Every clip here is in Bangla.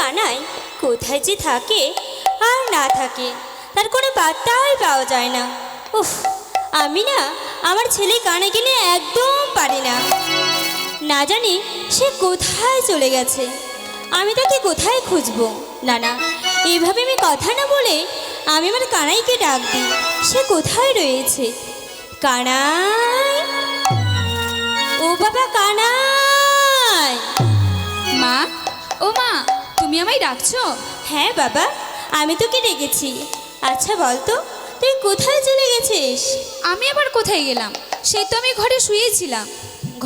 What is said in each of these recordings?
কানাই কোথায় যে থাকে আর না থাকে তার কোনো বার্তাই পাওয়া যায় না। উফ, আমি না আমার ছেলে কানে গেলে একদম পারি না। না জানি সে কোথায় চলে গেছে, আমি তাকে কোথায় খুঁজবো। না না, এইভাবে আমি কথা না বলে আমি আমার কানাইকে ডাক দিই। সে কোথায় রয়েছে? কানাই, ও বাবা কানাই। মা, ও মা, তুমি আমায় ডাকছো? হ্যাঁ বাবা, আমি তোকে ডেকেছি। আচ্ছা বলতো, তুই কোথায় চলে গেছিস? আমি আবার কোথায় গেলাম? সেই তো আমি ঘরে শুয়েছিলাম।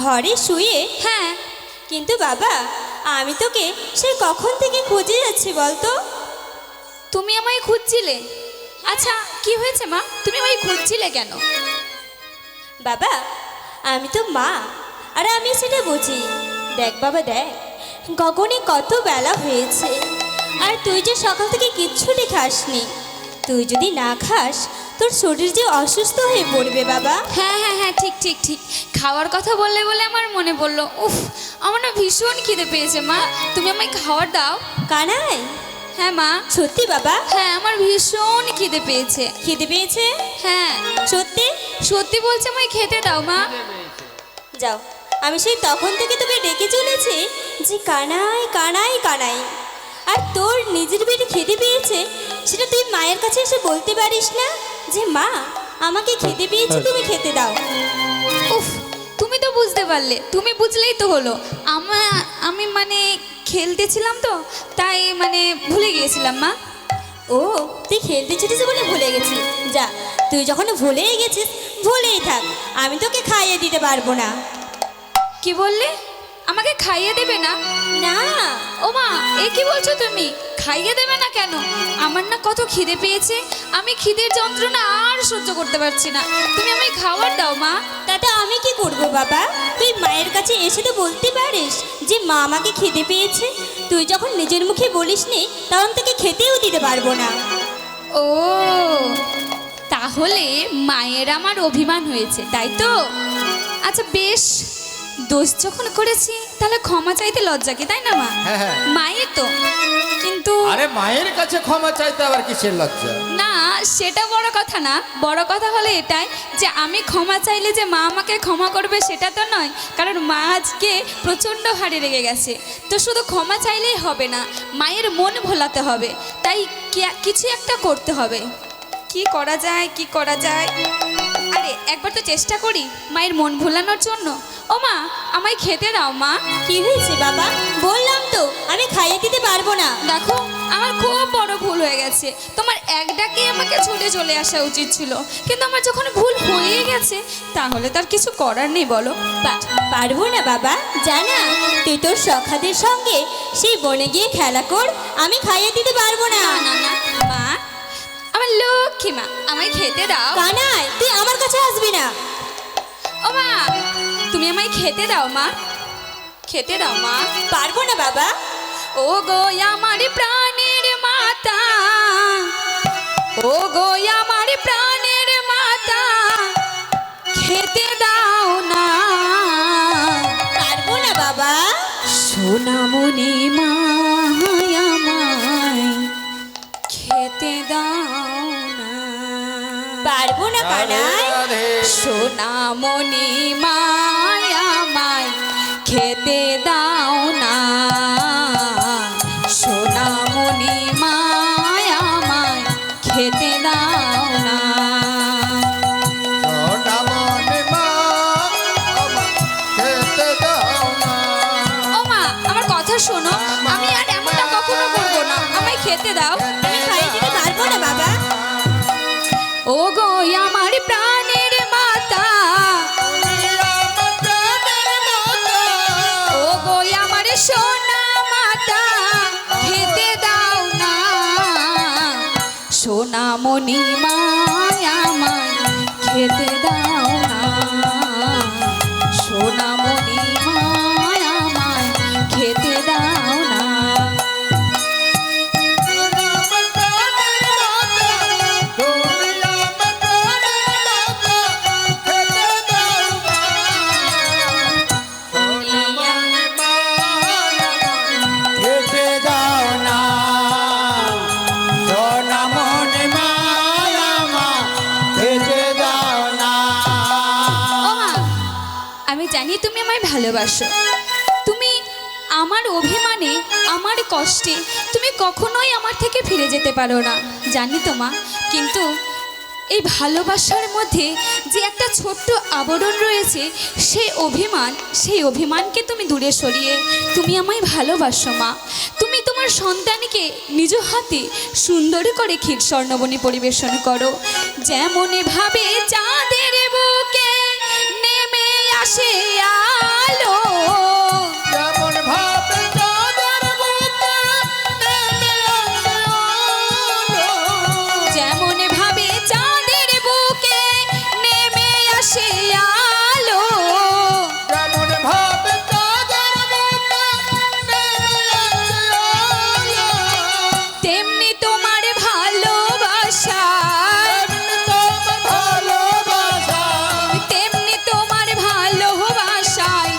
ঘরে শুয়ে? হ্যাঁ। কিন্তু বাবা, আমি তোকে সে কখন থেকে খুঁজে যাচ্ছি বলতো। তুমি আমায় খুঁজছিলে? আচ্ছা, কি হয়েছে মা, তুমি আমায় খুঁজছিলে কেন? বাবা, আমি তো মা, আর আমি সেটা বুঝি। দেখ বাবা দেখ, গগনে কত বেলা হয়েছে, আর তুই যে সকাল থেকে কিচ্ছুটি খাসনি। তুই যদি না খাস তোর শরীর যে অসুস্থ হয়ে পড়বে বাবা। হ্যাঁ হ্যাঁ হ্যাঁ, ঠিক ঠিক ঠিক, খাওয়ার কথা বললে বলে আমার মনে পড়লো। উফ, আমার না ভীষণ খিদে পেয়েছে মা, তুমি আমায় খাবার দাও। কানাই, হ্যাঁ মা। সত্যি বাবা? হ্যাঁ, আমার ভীষণ খিদে পেয়েছে। খিদে পেয়েছে? হ্যাঁ সত্যি? সত্যি বলছে, আমায় খেতে দাও মা। যাও, আমি সেই তখন থেকে তোকে ডেকে চলেছি যে কানাই কানাই কানাই, আর তোর নিজের পেটে খেতে পেয়েছে, সেটা তুই মায়ের কাছে এসে বলতে পারিস না যে মা আমাকে খেতে পেয়েছে, তুমি খেতে দাও। উফ, তুমি তো বুঝতে পারলে, তুমি বুঝলেই তো হলো। আমি মানে খেলতেছিলাম তো, তাই মানে ভুলে গিয়েছিলাম মা। ও, তুই খেলতে ছিলিস বলে ভুলে গেছিস? যা, তুই যখন ভুলেই গেছিস ভুলেই থাক, আমি তোকে খাইয়ে দিতে পারবো না। কি বললে? আমাকে খাইয়ে দেবে না? না। ও মা, এ কি বলছো তুমি? খাইয়ে দেবে না কেন? আমার না কত খিদে পেয়েছে, আমি খিদের যন্ত্রণা আর সহ্য করতে পারছি না। তুমি আমায় খাবার দাও মা। তাতে আমি কি করব বাবা? তুই মায়ের কাছে এসে তো বলতে পারিস যে মা আমাকে খেতে পেয়েছে। তুই যখন নিজের মুখে বলিস নি, তখন তোকে খেতেও দিতে পারবো না। ও, তাহলে মায়ের আমার অভিমান হয়েছে, তাই তো? আচ্ছা বেশ, দোষ যখন করেছি তাহলে ক্ষমা চাইতে লজ্জা কি, তাই না মা? হ্যাঁ, হ্যাঁ। মায়ের তো, কিন্তু আরে মায়ের কাছে ক্ষমা চাইতে আবার কিসের লজ্জা? না, সেটা বড় কথা না। বড় কথা হলো এটাই যে আমি ক্ষমা চাইলে যে মা আমাকে ক্ষমা করবে সেটা তো নয়, কারণ মা আজকে প্রচণ্ড হারে রেগে গেছে। তো শুধু ক্ষমা চাইলেই হবে না, মায়ের মন ভোলাতে হবে। তাই কিছু একটা করতে হবে। কি করা যায়, কি করা যায়? আরে একবার তো চেষ্টা করি মায়ের মন ভোলানোর জন্য। ও মা, আমায় খেতে দাও মা। কি হয়েছে বাবা? বললাম তো আমি খাইয়ে দিতে পারবো না। দেখো, আমার খুব বড় ভুল হয়ে গেছে। তোমার এক ডাকে আমাকে ছুটে চলে আসা উচিত ছিল, কিন্তু আমার যখন ভুল হয়ে গেছে তাহলে তার কিছু করার নেই, বলো। পারবো না বাবা, জানা, তুই তোর সখাদের সঙ্গে সেই বনে গিয়ে খেলা কর, আমি খাইয়ে দিতে পারবো না। না না না মা, আমার লক্ষ্মী মা, আমায় খেতে দাও। কানাই, তুই আমার কাছে আসবি না। ও মা, তুমি আমায় খেতে দাও মা, খেতে দাও মা। পারবো না বাবা। ও গো আমার প্রাণের মাতা, ও গো আমার প্রাণের মাতা, খেতে দাও না। পারবো না বাবা। সোনামণি মায় আমায় খেতে দাও না। পারবো না কানাই। রাধে সোনামণি মায় আমায় খেতে দাও না। সোনামণি মায় আমায় খেতে দাও না। সোনা মনে মা, আমায় খেতে দাও না। ও মা, আমার কথা শোনো, আমি আর এমনটা কখনো করবো না, আমায় খেতে দাও। আমি খাইয়ে দিতে পারবো না বাবা। ও গো আমার প্রাণের মাতা, ও গো আমার সোনা মাতা, খেতে দাও না। সোনামণি মায় আমায় খেতে দাও না। সোনামণি মায় আমায় খেতে দাও না। খেতে দাও না। ভালোবাসো। তুমি আমার অভিমানে, আমার কষ্টে তুমি কখনোই আমার থেকে ফিরে যেতে পারো না, জানি তো মা। কিন্তু এই ভালোবাসার মধ্যে যে একটা ছোট্ট আবরণ রয়েছে, সেই অভিমানকে তুমি দূরে সরিয়ে তুমি আমায় ভালোবাসো মা। তুমি তোমার সন্তানকে নিজ হাতে সুন্দর করে ক্ষীর স্বর্ণবনী পরিবেশন করো, যেমন ভাবে চাঁদের বুকে নেমে আসে আলো, যেমন ভাবে চাঁদের বুকে নেমে আসে আলো, যেমন ভাবে চাঁদের বুকে নেমে আসে আলো, যেমন ভাবে চাঁদের বুকে নেমে আসে আলো, তেমনি তোমার ভালোবাসায়, তেমনি তোমার ভালোবাসায়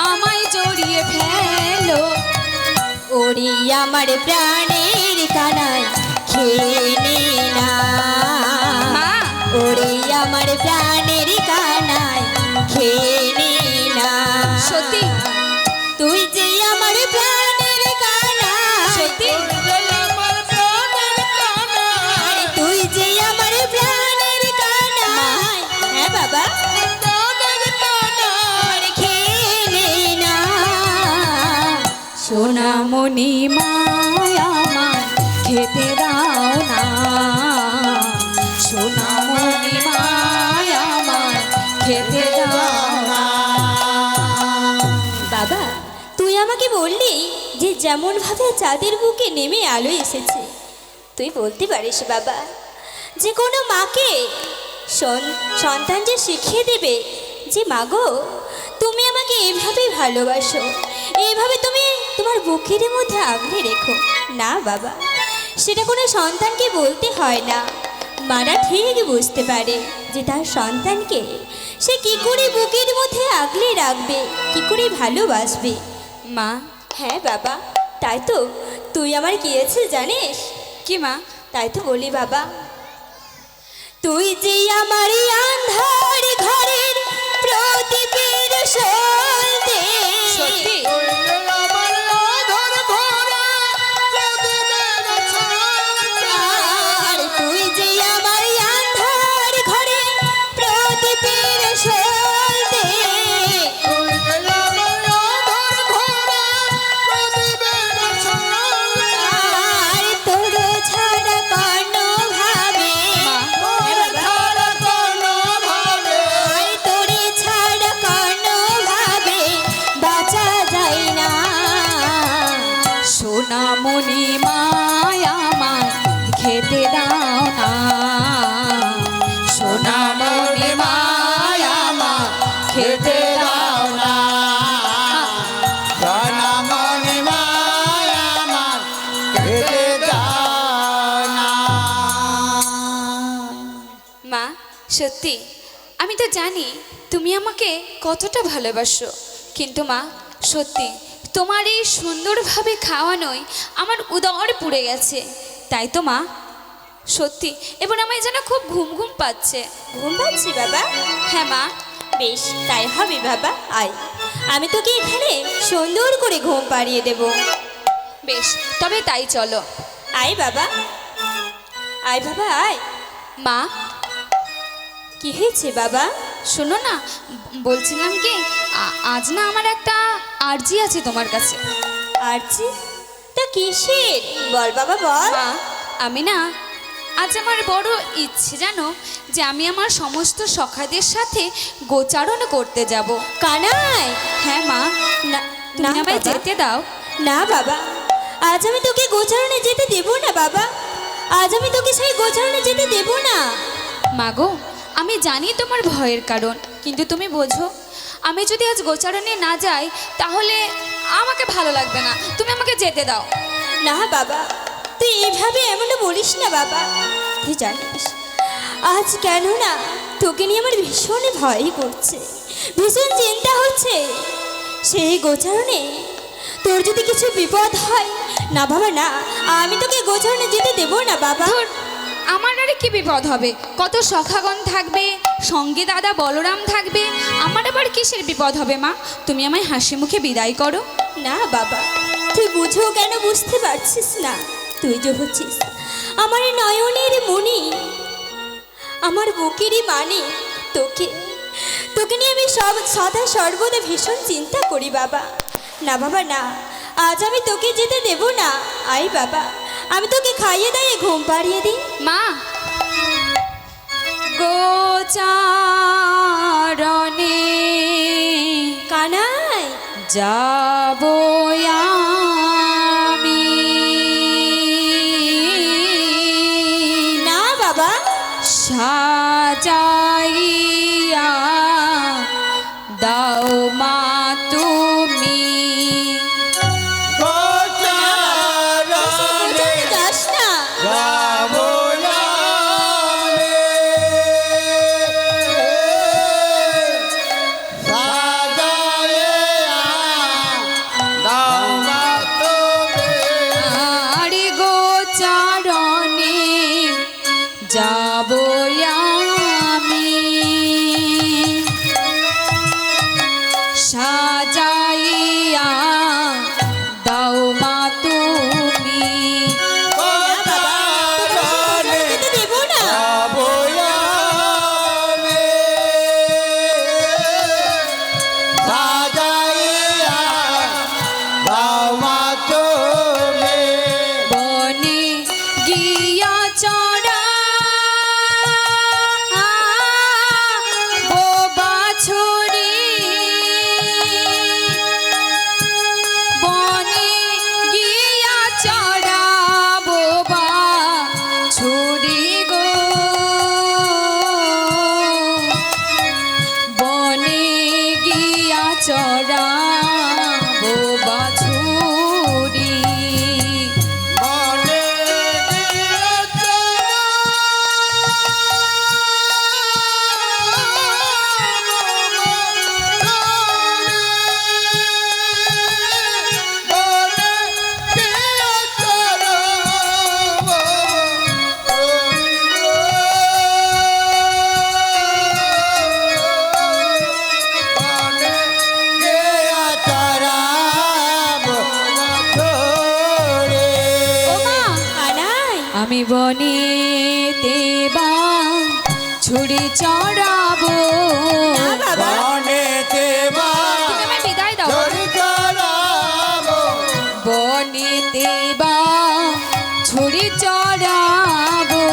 আমায় জড়িয়ে ফেলো। ওরে আমার প্রাণের কানায় খেয়ে নে না, মা, ওরে আমার প্রাণের কানায় খেয়ে নে না। সত্যি? তুই যে আমার প্রাণের কানায়, সত্যি? আমার প্রাণের কানা, আরে তুই যে আমার প্রাণের কানায়, হ্যাঁ বাবা, প্রাণের কানা, আরে খেয়ে নে না। সোনামণি মায় আমার খেতে দাও না, সোনামণি মায় আমার খেতে দাও না। বাবা, তুই আমাকে বললি যে যেমন ভাবে চাঁদের বুকে নেমে আলো এসেছে, তুই বলতে পারিস বাবা যে কোনো মাকে সন্তান যে শিখিয়ে দেবে যে মাগো তুমি আমাকে এভাবেই ভালোবাসো, এইভাবে তুমি তোমার বুকের মধ্যে আগলে রেখো না বাবা, সেটা কোনো সন্তানকে বলতে হয় না। মারা ঠিক বুঝতে পারে যে তার সন্তানকে সে কি করে বুকের মধ্যে আগলে রাখবে, কি করে ভালোবাসবে। মা, হ্যাঁ বাবা, তাই তো তুই আমার কি আছে জানিস? কি মা? তাই তো বলি বাবা, তুই যে আমার আন্ধার ঘরের প্রদীপের সলতে, সত্যি? তুই যে আমার আঁধার ঘরে প্রদীপের ছলকে, আর তুই যে আমার আন্ধার ঘরে প্রদীপের সলতে, তুই যে আমার আঁধার ঘরে প্রদীপের ছলকে, আর তোর ছাড়া কোনো ভাবে, মা, হ্যাঁ বাবা, ছাড়া কোনোভাবে, আর তোরে ছাড়া কোনো ভাবে বাঁচা যায় না। সোনামণি মায় আমার খেতে দাও না, সোনামণি মায় আমার খেতে দাও না। সোনামণি মায় আমার খেতে দাও না। মা, সত্যি আমি তো জানি তুমি আমাকে কতটা ভালোবাসো, কিন্তু মা সত্যি তোমার এই সুন্দরভাবে খাওয়ানোই আমার উদর পুড়ে গেছে। তাই তো মা, সত্যি এবার আমায় যেন খুব ঘুম ঘুম পাচ্ছে। ঘুম পাচ্ছি বাবা? হ্যাঁ মা। বেশ, তাই হবে বাবা, আয় আমি তোকে এখানে সুন্দর করে ঘুম পাড়িয়ে দেব। বেশ, তবে তাই চলো। আয় বাবা, আয় বাবা আয়। মা, কি হয়েছে বাবা? শোনো না, বলছিলাম কি আজ না আমার একটা আর্জি আছে তোমার কাছে। আরজি? তা কিসের? বল বাবা বল। মা, আমি না আজ আমার বড় ইচ্ছে জানো যে আমি আমার সমস্ত সখাদের সাথে গোচারণ করতে যাব। কানাই? হ্যাঁ মা, না তুমি না আমায় বাবা। যেতে দাও। না বাবা, আজ আমি তোকে গোচারণে যেতে দেব না বাবা, আজ আমি তোকে সেই গোচারণে যেতে দেব না। মাগো, আমি জানি তোমার ভয়ের কারণ, কিন্তু তুমি বোঝো আমি যদি আজ গোচারণে না যাই তাহলে আমাকে ভালো লাগবে না। তুমি আমাকে যেতে দাও। না বাবা, তুই এভাবে এমনটা বলিস না বাবা। তুই জানিস আজ কেন না তোকে নিয়ে আমার ভীষণ ভয় করছে, ভীষণ চিন্তা হচ্ছে। সেই গোচারণে তোর যদি কিছু বিপদ হয় না বাবা, না আমি তোকে গোচারণে যেতে দেবো না বাবা। ধুর, আমার আরে কি বিপদ হবে? কত সখাগণ থাকবে, সঙ্গে দাদা বলরাম থাকবে, আমার আবার কিসের বিপদ হবে মা? তুমি আমায় হাসি মুখে বিদায় করো। না বাবা, তুই বুঝেও কেন বুঝতে পারছিস না? তুই যে হচ্ছিস আমার এই নয়নের মনি, আমার বুকেরই মানে। তোকে তোকে নিয়ে আমি সদা সর্বদা ভীষণ চিন্তা করি বাবা। না বাবা না, আজ আমি তোকে যেতে দেব না। আয় বাবা, আমি তোকে খাইয়ে দাইয়ে ঘুম পাড়িয়ে দিই। মা, গোচারণে কানাই, যাব আমি। না বাবা, সাজাইয়া দাও মা তুমি। গোচারণে যাস না। যাব আমি। সাজাইয়া দাও মা তুমি। আরে গোচারণে যাব আমি, সাজাইয়া দাও মা তুমি। গোচারণে যেতে দেব না। যাব আমি। সাজাইয়া দাও মা তুমি। বনে গিয়া চড়া বাছুরি, বনে গিয়া চড়া বাছুরি গো, বনে গিয়া চড়া বাছুরি। মনে ও মা, কানাই, আমি বনেতে বা ছুরি চড়াবো। না বাবা, তুমি আমায় বিদায় দাও। বনেতে বা ছুরি চড়াবো,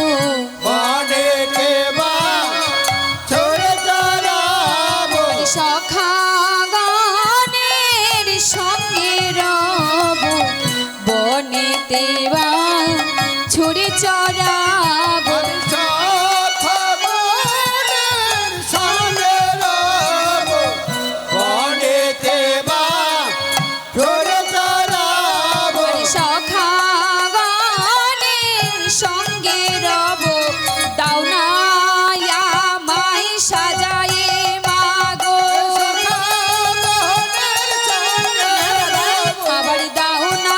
সখাগণের সঙ্গে রব, বনেতে বা ছুরি চড়াবো। সখাগণের সঙ্গে রব, দাও না আমায় সাজায়ে মাগো। আবার দাও না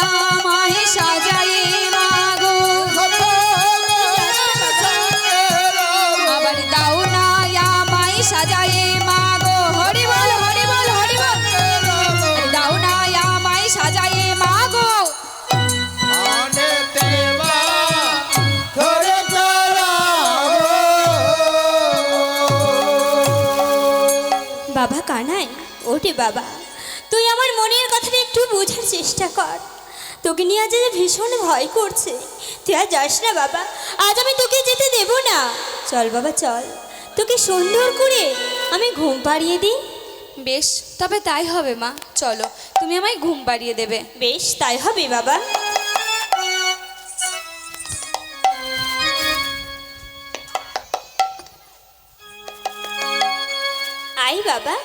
আমায় সাজায়ে মাগো, আবার দাও না আমায় সাজায়ে মাগো। হরি বল, হরি বল, হরি বল। দাও না আমায় সাজায়ে মাগো। বাবা কানাই, ওঠে বাবা, তুই আমার মনের কথাটা একটু বোঝার চেষ্টা কর। তোকে নিয়ে আজ যে ভীষণ ভয় করছে। তুই আর যাস না বাবা, আজ আমি তোকে যেতে দেব না। চল বাবা চল, তোকে সুন্দর করে আমি ঘুম পাড়িয়ে দিই। বেশ, তবে তাই হবে মা, চলো, তুমি আমায় ঘুম পাড়িয়ে দেবে। বেশ তাই হবে বাবা। আই বাবা।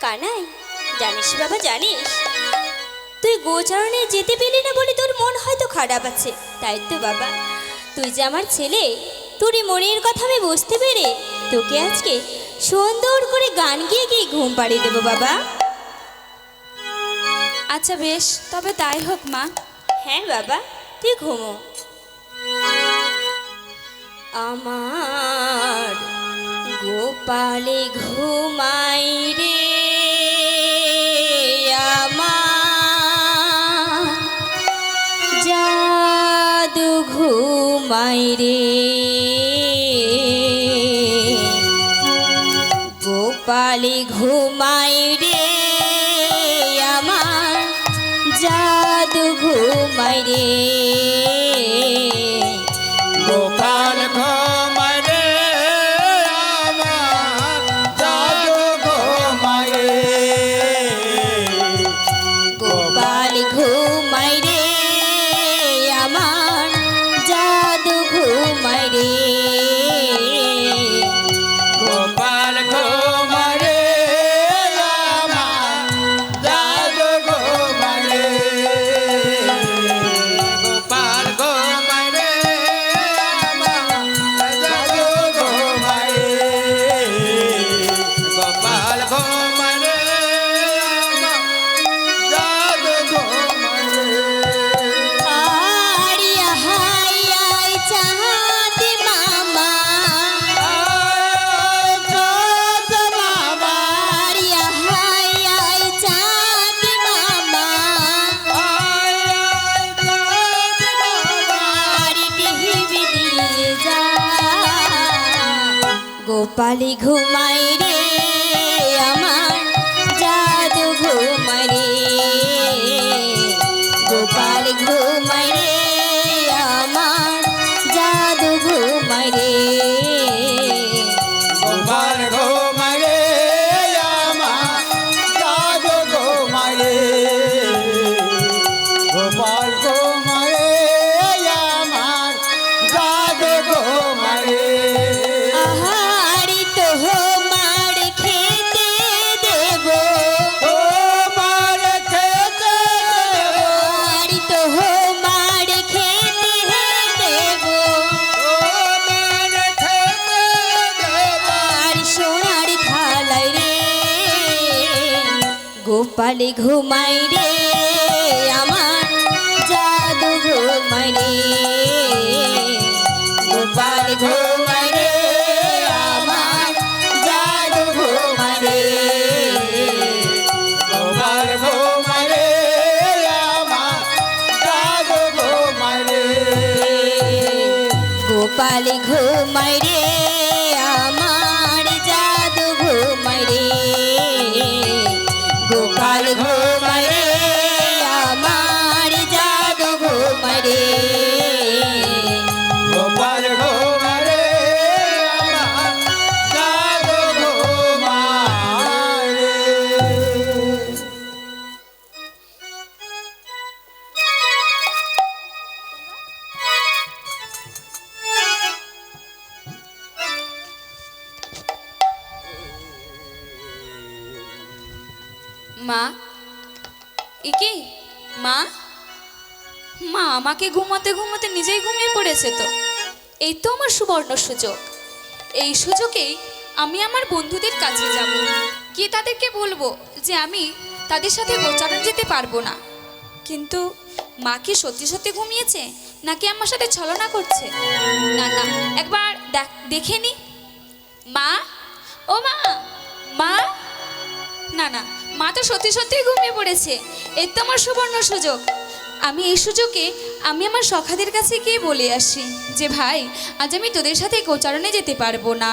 কানাই, জানিস বাবা জানিস, তুই গোচারণে যেতে পেলি না বলে তোর মন হয়তো খারাপ আছে, তাই তো বাবা। তুই যে আমার ছেলে, তোরই মনের কথা আমি বুঝতে পেরে তোকে আজকে সুন্দর করে গান গিয়ে গিয়ে ঘুম পাড়িয়ে দেবো বাবা। আচ্ছা বেশ, তবে তাই হোক মা। হ্যাঁ বাবা, তুই ঘুমো। আমার গোপালে ঘুমাই রে, আমার জাদু ঘুমাই রে, গোপালে ঘুমাই রে, আমার জাদু ঘুমাই রে, গোপাল ঘুমায় রে আমার জাদু ঘুমায় রে, গোপাল ঘুমাই রে, আমার জাদু ঘুমাই রে, গোপাল ঘুমায় রে আমার জাদু ঘুমায় রে, গোপাল ঘুমায় রে আমার জাদু ঘুমায় রে, গোপাল ঘুমায় রে আমার জাদু ঘুমায় রে। আরিয়া হাই আই চাঁদ মামা, আরিয়া হাই আই চাঁদ মামা, আরি টিভি দিয়ে যা, গোপালি ঘুমাই রে, আমার জাদু ঘুমাই রে, গোপাল ঘুমাই রে, আমার জাদু ঘুমাই রে, গোপাল ঘুমায় রে আমার জাদু ঘুমায় রে, গোপাল ঘুমায় রে আমার জাদু ঘুমায় রে, আহারি তো মার খেতে দেব, ও মার খেতে দেব, আহারি তো মার খেতে দেব, ও মার খেতে দেব, আর সোনার থালাই রে, গোপাল ঘুমাই রে, আমার জাদু ঘুমাই রে, গোপাল ঘুমাই রে, আমার জাদু ঘুমাই রে, গোপাল ঘুমায় রে আমার জাদু ঘুমায় রে, গোপাল ঘুমাই রে, আমার জাদু ঘুমাই রে, গোপাল ঘুমাই রে, আমার জাদু ঘুমাই রে, গোপাল ঘুমায় রে আমার জাদু ঘুমায় রে। মা, কি মা? মা আমাকে ঘুমাতে ঘুমাতে নিজেই ঘুমিয়ে পড়েছে তো। এই তো আমার সুবর্ণ সুযোগ। এই সুযোগেই আমি আমার বন্ধুদের কাছে যাব, গিয়ে তাদেরকে বলবো যে আমি তাদের সাথে গোচারণ যেতে পারবো না। কিন্তু মা কি সত্যি সত্যি ঘুমিয়েছে নাকি আমার সাথে ছলনা করছে? না না, একবার দেখে নি। মা, ও মা, মা, না না, মা তো সত্যি সত্যিই ঘুমিয়ে পড়েছে। এর তো আমার সুবর্ণ সুযোগ। আমি এই সুযোগে আমি আমার সখাদের কাছে গিয়ে বলে আসি যে ভাই, আজ আমি তোদের সাথে গোচারণে যেতে পারবো না।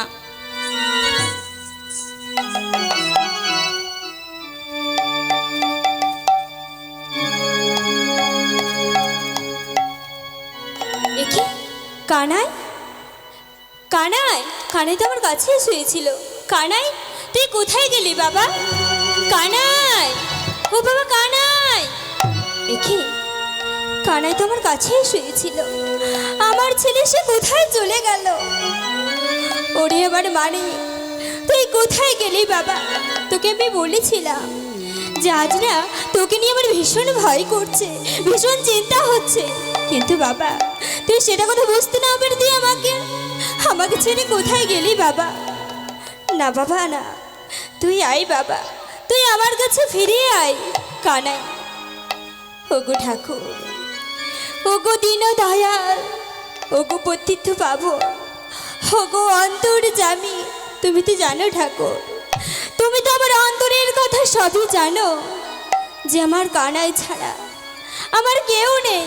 দেখি কানাই, কানাই, কানাই তো আমার কাছেই শুয়েছিল। কানাই, তুই কোথায় গেলি বাবা? কানাই, ও বাবা কানাই, দেখি কানাই তো আমার কাছেই শুয়েছিল। আমার ছেলে সে কোথায় চলে গেল? ওরে আবার মানে, তুই কোথায় গেলি বাবা? তোকে আমি বলেছিলাম যে আজ না তোকে নিয়ে আমার ভীষণ ভয় করছে, ভীষণ চিন্তা হচ্ছে। কিন্তু বাবা তুই সেটা কথা বুঝতে না পারে দিয়ে আমাকে আমাকে ছেড়ে কোথায় গেলি বাবা? না বাবা না, তুই আয় বাবা, তুই আমার কাছে ফিরে আয়। কানাই, ওগো ঠাকুর, ওগো দীন দয়াল, ওগো পতিত পাবো, ওগো অন্তর জামি, তুমি তো জানো ঠাকুর, তুমি তো আমার অন্তরের কথা সবই জানো, যে আমার কানাই ছাড়া আমার কেউ নেই।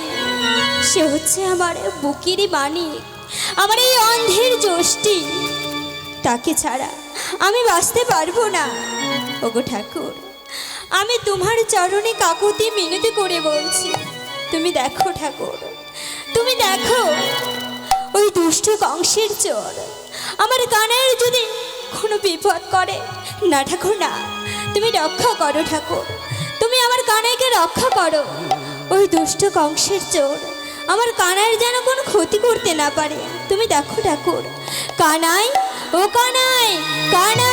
সে হচ্ছে আমার বুকেরই মানিক, আমার এই অন্ধের যষ্টি, তাকে ছাড়া আমি বাঁচতে পারবো না। ওগো ঠাকুর, আমি তোমার চরণে কাকুতি মিনতি করে বলছি, তুমি দেখো ঠাকুর, তুমি দেখো ওই দুষ্ট কংসের চোর আমার কানের যদি কোনো বিপদ করে, না ঠাকুর না, তুমি রক্ষা করো ঠাকুর, তুমি আমার কানাইকে রক্ষা করো। ওই দুষ্ট কংসের চোর আমার কানাইয়ের যেন কোনো ক্ষতি করতে না পারে। তুমি দেখো ঠাকুর, কানাই, ও কানাই, কানাই।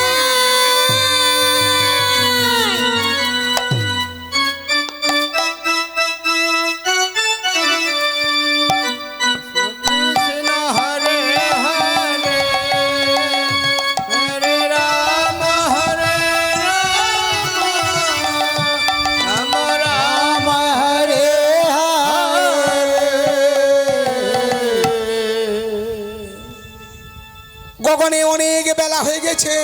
কৃষ্ণ হরে হরে হরে রাম রাম রাম হরে গগনে অনেক বেলা হয়ে গেছে,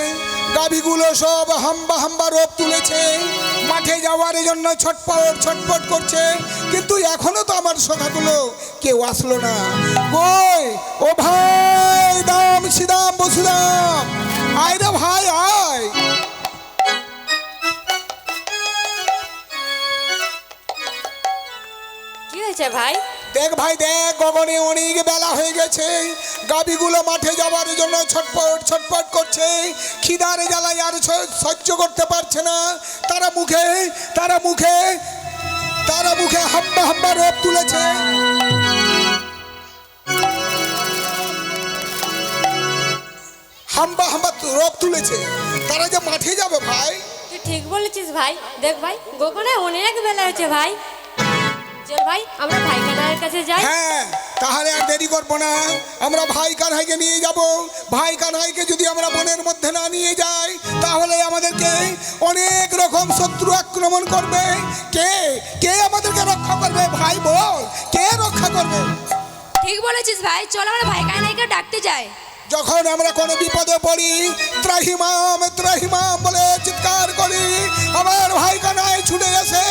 গাভীগুলো সব হাম্বা হাম্বা রোপ তুলেছে, মাঠে যাওয়ার জন্য ছটপট ছটপট করছে, কিন্তু এখনো তো আমার সখাগুলো কেউ আসলো না। কই ও ভাই, দাম সিদাম বসুদাম, আয় রে ভাই আয়। কি হয়েছে ভাই? দেখ ভাই দেখ, গগনে অনেক বেলা হয়ে গেছে, গাভীগুলো মাঠে যাওয়ার জন্য ছটপট ছটপট করছে, খিদারে জ্বালায় আর সহ্য করতে পারছে না, তারা মুখে হাম্বা হাম্বা রোপ তুলেছে। হাম্বা হাম্বা রোপ তুলেছে, তারা যে মাঠে যাবে ভাই। তুই ঠিক বলেছিস ভাই। দেখ ভাই, গোপনে অনেক বেলা হয়েছে ভাই, চল ভাই আমরা ভাই কানাইয়ের কাছে যাই। হ্যাঁ, তাহলে আর দেরি করবো না, আমরা ভাই কানহাইকে নিয়ে যাব। ভাই কানহাইকে যদি আমরা বনের মধ্যে না নিয়ে যাই, তাহলে আমাদেরকে অনেক রকম শত্রু আক্রমণ করবে। কে কে আমাদেরকে রক্ষা করবে ভাই বল, কে রক্ষা করবে? ঠিক বলেছিস ভাই, চল আমরা ভাই কানাইকে ডাকতে যাই। যখন আমরা কোনো বিপদে পড়ি, ত্রাহিমাম ত্রাহিমাম বলে চিৎকার করি, আমার ভাই কানাই ছুটে এসে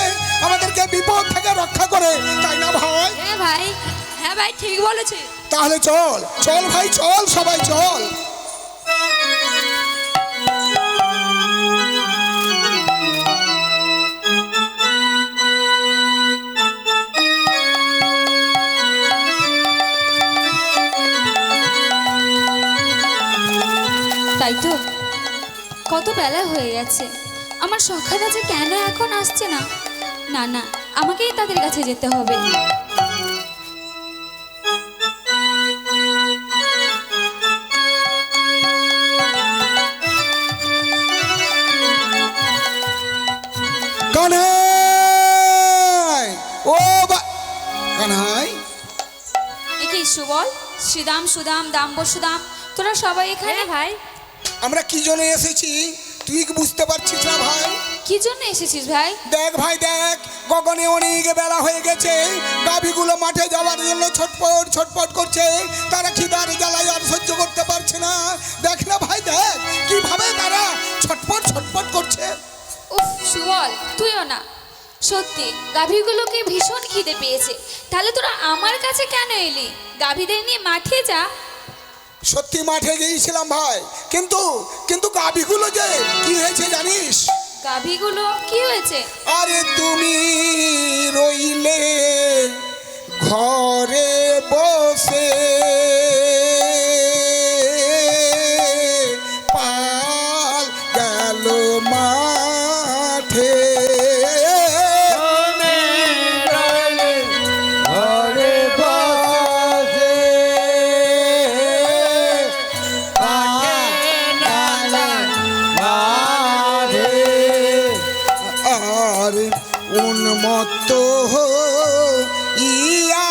আমাদেরকে বিপদ থেকে রক্ষা করে, তাই না ভাই? হ্যাঁ ভাই, হ্যাঁ ভাই ঠিক বলেছিস। তাহলে চল চল ভাই চল, সবাই চল। তাই তো, কত বেলা হয়ে গেছে, আমার সখারা যে কেন এখন আসছে না? না না, আমাকেই তাদের কাছে যেতে হবে। কানহাই, ও কানহাই, একে সুবল, শ্রীদাম, সুদাম, দাম্ব সুদাম, তোরা সবাই এখানে? ভাই আমরা কি জন্য এসেছি তুই কি বুঝতে পারছিস না ভাই? কি জন্য এসেছিস ভাই? দেখ ভাই দেখ, গগনে অনেক বেলা হয়ে গেছে, গাভীগুলো মাঠে যাওয়ার জন্য ছটপট ছটপট করছে, তারা খিদার জ্বালায় আর সহ্য করতে পারছে না। দেখ না ভাই দেখ, কিভাবে তারা ছটপট ছটপট করছে। উফ সুবল, তুইও না, সত্যি গাভীগুলোকে ভীষণ খিদে পেয়েছে। তাহলে তোরা আমার কাছে কেন এলি? গাভীদের নিয়ে মাঠে যা। সত্যি মাঠে গিয়েছিলাম ভাই, কিন্তু কিন্তু গাভীগুলো যে কি হয়েছে জানিস? গাভীগুলো কি হয়েছে? আরে তুমি রইলে ঘরে বসে, পাল গেল মাঠে। ঘরে বসে আর উন্মত্ত ইয়া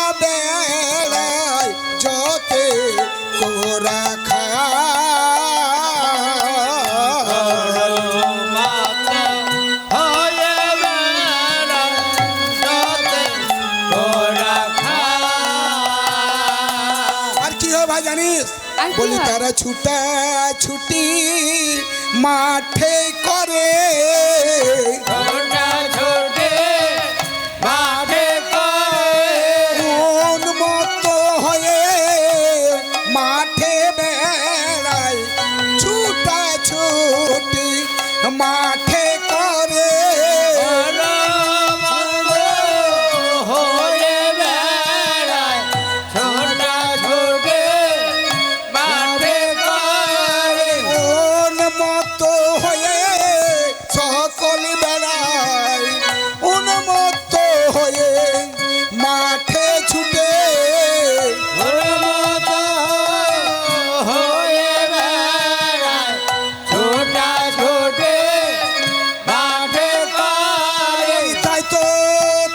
ভাই জানিস? আর কি বলি হয়? তারা ছুটা ছুটি মাঠে করে, মন মতো হয়ে মাঠে বেড়ায়, ছুটা ছুটি মাঠে করে। মন মতো হয়ে সকল বেড়ায়, উন্মত্ত হয়ে মাঠে ছুটে। তাই তো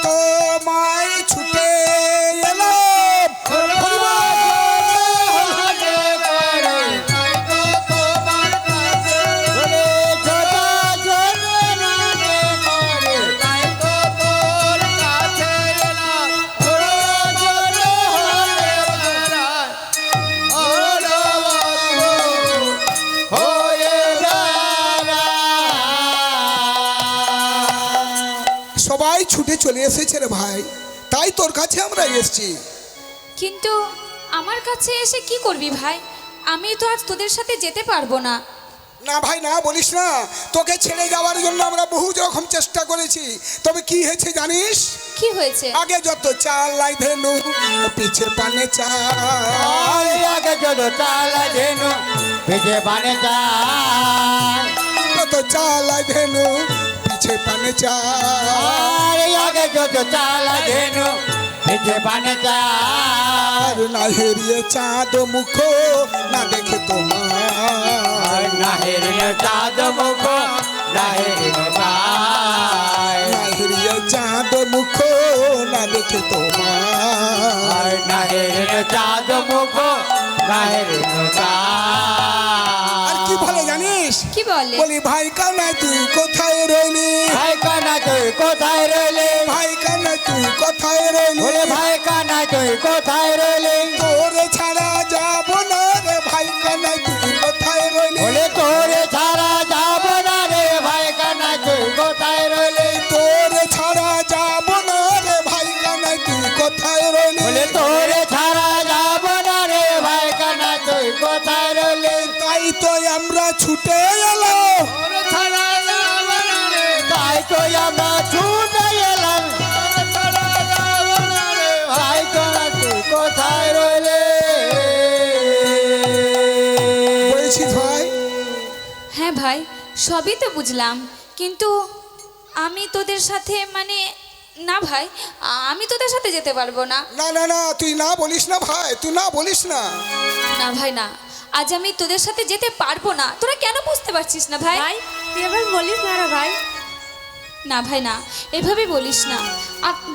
তোমায় ছুটে এলাম। সবাই ছুটে চলে এসেছে রে ভাই, তাই তোর কাছে আমরা এসেছি। কিন্তু আমার কাছে এসে কি করবি ভাই? আমি তো আজ তোদের সাথে যেতে পারবো না। না ভাই না বলিস না, তোকে ছেড়ে যাওয়ার জন্য আমরা বহু রকম চেষ্টা করেছি, তবে কি হয়েছে জানিস? কি হয়েছে? আগে যত চাল লাই ধেনু, পিছে পানে চাল। যত চাল লাই ধেনু, পিছে পানে চাল। না হেরিয়ে চাঁদ মুখ না দেখে তোমার, না হেরিয়ে চাঁদ মুখ না দেখে তোমার। আর কি বলে জানিস? কি বলে? বলি ভাই কানা তুই কোথায় রইলি, ভাই কানা তুই কোথায় রইলি, তোরে ছাড়া যাব না রে ভাই কানা তুই কোথায় রইলি, তোরে ছাড়া যাব না রে ভাই কানা তুই কোথায় রইলি, তাই তো আমরা ছুটে এলাম, বলছি ভাই। হ্যাঁ ভাই, সবই তো বুঝলাম, কিন্তু আমি তোদের সাথে না ভাই, আমি তোদের সাথে যেতে পারবো না। না না না তুই না বলিস না ভাই, তুই না বলিস না। না ভাই না, আজ আমি তোদের সাথে যেতে পারবো না। তোরা কেন বুঝতে পারছিস না ভাই? ভাই তুই এবার বলিস না রে ভাই। না ভাই না, এভাবে বলিস না।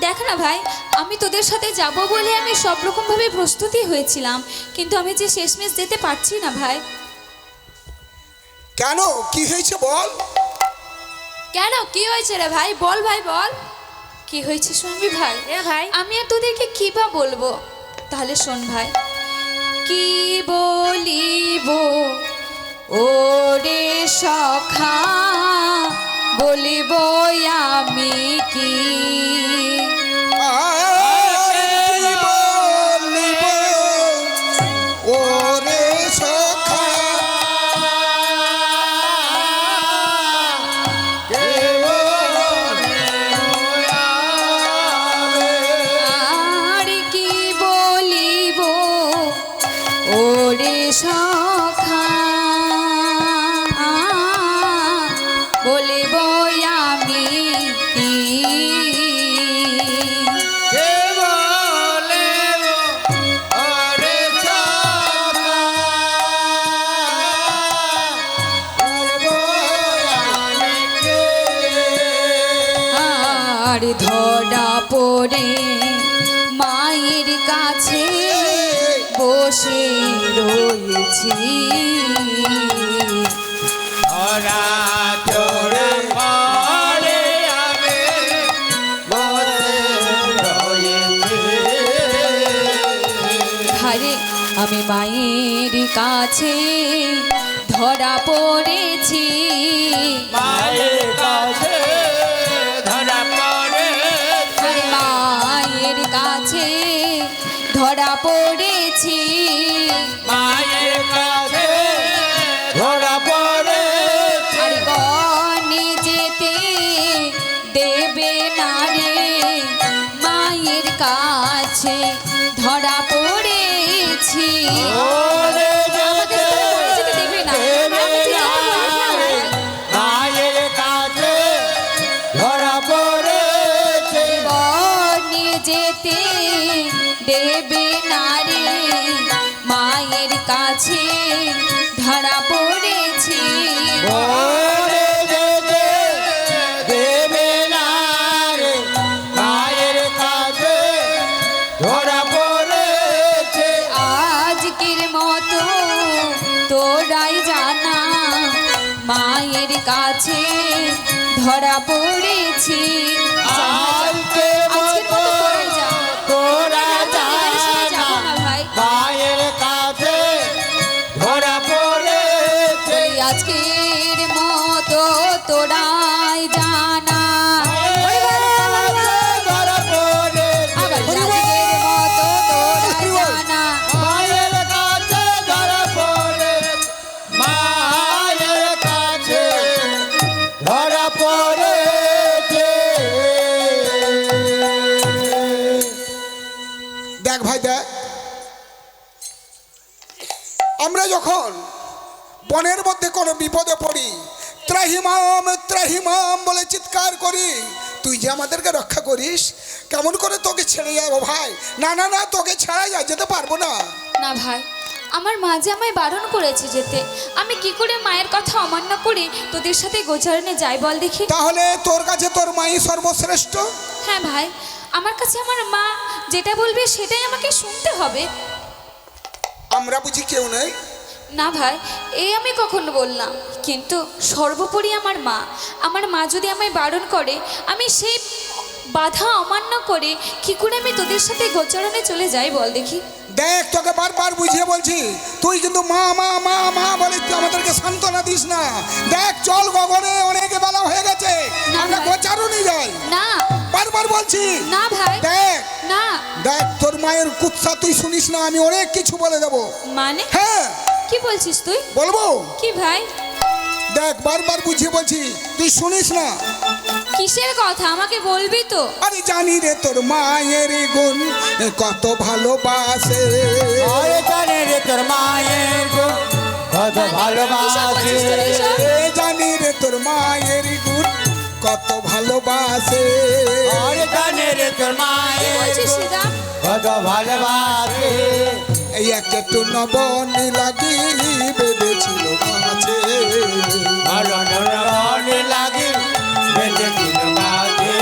দেখ না ভাই, আমি তোদের সাথে যাব বলে আমি সব রকমভাবে প্রস্তুতি হয়েছিলাম, কিন্তু আমি যে শেষমেশ যেতে পারছি না ভাই। কেন, কি হয়েছে বল? কেন কি হয়েছে রে ভাই? বল ভাই বল, কি হয়েছে শুনবি ভাই? ভাই আমি আর তোদেরকে কি বা বলবো, তাহলে শোন ভাই। কি বলিব ওরে সখা, বলিব আমি কি? ওরে সখা আর কি বলিব ওরে সখা, বলিব আমি কি? আর ধরা পড়ে মায়ের কাছে বসে রয়েছি, হারে আমি মায়ের কাছে ধরা পড়েছি মায়ের কাছে ধরা পড়ে আমি মায়ের কাছে ধরা পড়েছি মায়ের কাছে ধরা পড়ে আর বনে যেতে দেবে না রে মায়ের কাছে ধরা পড়েছি ওরে আমাকে তো বনে যেতে দেবে না। আমি যে যাবো বলেছিলাম। মায়ের কাছে ধরা পড়েছে বনে যেতে দেবে না রে মায়ের কাছে ধরা পড়েছি ওরে যেতে দেবে না রে মায়ের কাছে ধরা পড়েছে আজকের মতো তোরাই জানা মায়ের কাছে ধরা পড়েছি আজকের মতো তোরাই জানা। তোরা আমি তোদের সাথে জানা যাবো না ভাই। মায়ের কাছে ধরা পড়েছে ওই আজকের মতো তোরাই জানা ধরা পড়েছে আবার আজকের মতো তোরাই জানা মায়ের কাছে ধরা পড়েছে মায়ের কাছে ধরা পড়েছে দেখ ভাই দেখ, আমরা যখন বনের মধ্যে কোনো বিপদে পড়ি ত্রাহিমাম ত্রাহিমাম বলে চিৎকার করি, তুই যে আমাদেরকে রক্ষা করিস, কেমন করে তোকে ছেড়ে যাবো ভাই? না না না, তোকে ছাড়া যেতে পারবো না। না ভাই, আমার মা যে আমায় বারণ করেছে যেতে, আমি কি করে মায়ের কথা অমান্য করে তোদের সাথে গোচারণে যাই বল দেখি? তাহলে তোর কাছে তোর মাই সর্বশ্রেষ্ঠ। হ্যাঁ ভাই, আমার কাছে আমার মা যেটা বলবে সেটাই আমাকে শুনতে হবে। আমরা বুঝি কেউ নেই? না ভাই, এই আমি কখনো বললাম, কিন্তু সর্বোপরি আমার মা যদি আমায় বারণ করে, আমি সেই বাধা অমান্য করে কি করে আমি তোদের সাথে গোচারণে চলে যাই বল দেখি? দেখ, তোকে বারবার বুঝিয়ে বলছি, তুই কিন্তু মা মা মা মা বলে তুই আমাদেরকে সান্ত্বনা দিস না। দেখ, চল গগনে, অনেক বেলা হয়ে গেছে, না আমরা ভাই। গোচারণে যাই। না বারবার বলছি। না ভাই, দেখ না। দেখ, তোর মায়ের কুৎসা তুই শুনিস না, আমি অনেক কিছু বলে দেবো। মানে হ্যাঁ কি বলছিস তুই? বলবো। কি ভাই? দেখ, বারবার বুঝিয়ে বলছি, তুই শুনিস না। কিসের কথা আমাকে বলবি তো? আরে জানি রে তোর মায়ের গুণ কত ভালোবাসে। আরে জানে রে তোর মায়ের গুণ কত ভালোবাসে জানি রে তোর মায়ের গুণ কত ভালোবাসে। আরে জানে রে তোর কি মায়ের বলছিস গুণ শ্রীরাম? কত ভালোবাসে এই একটু নবন লাগি বেঁধেছিল মাঝে। মনে লাগে বেঁধে দিল মাঝে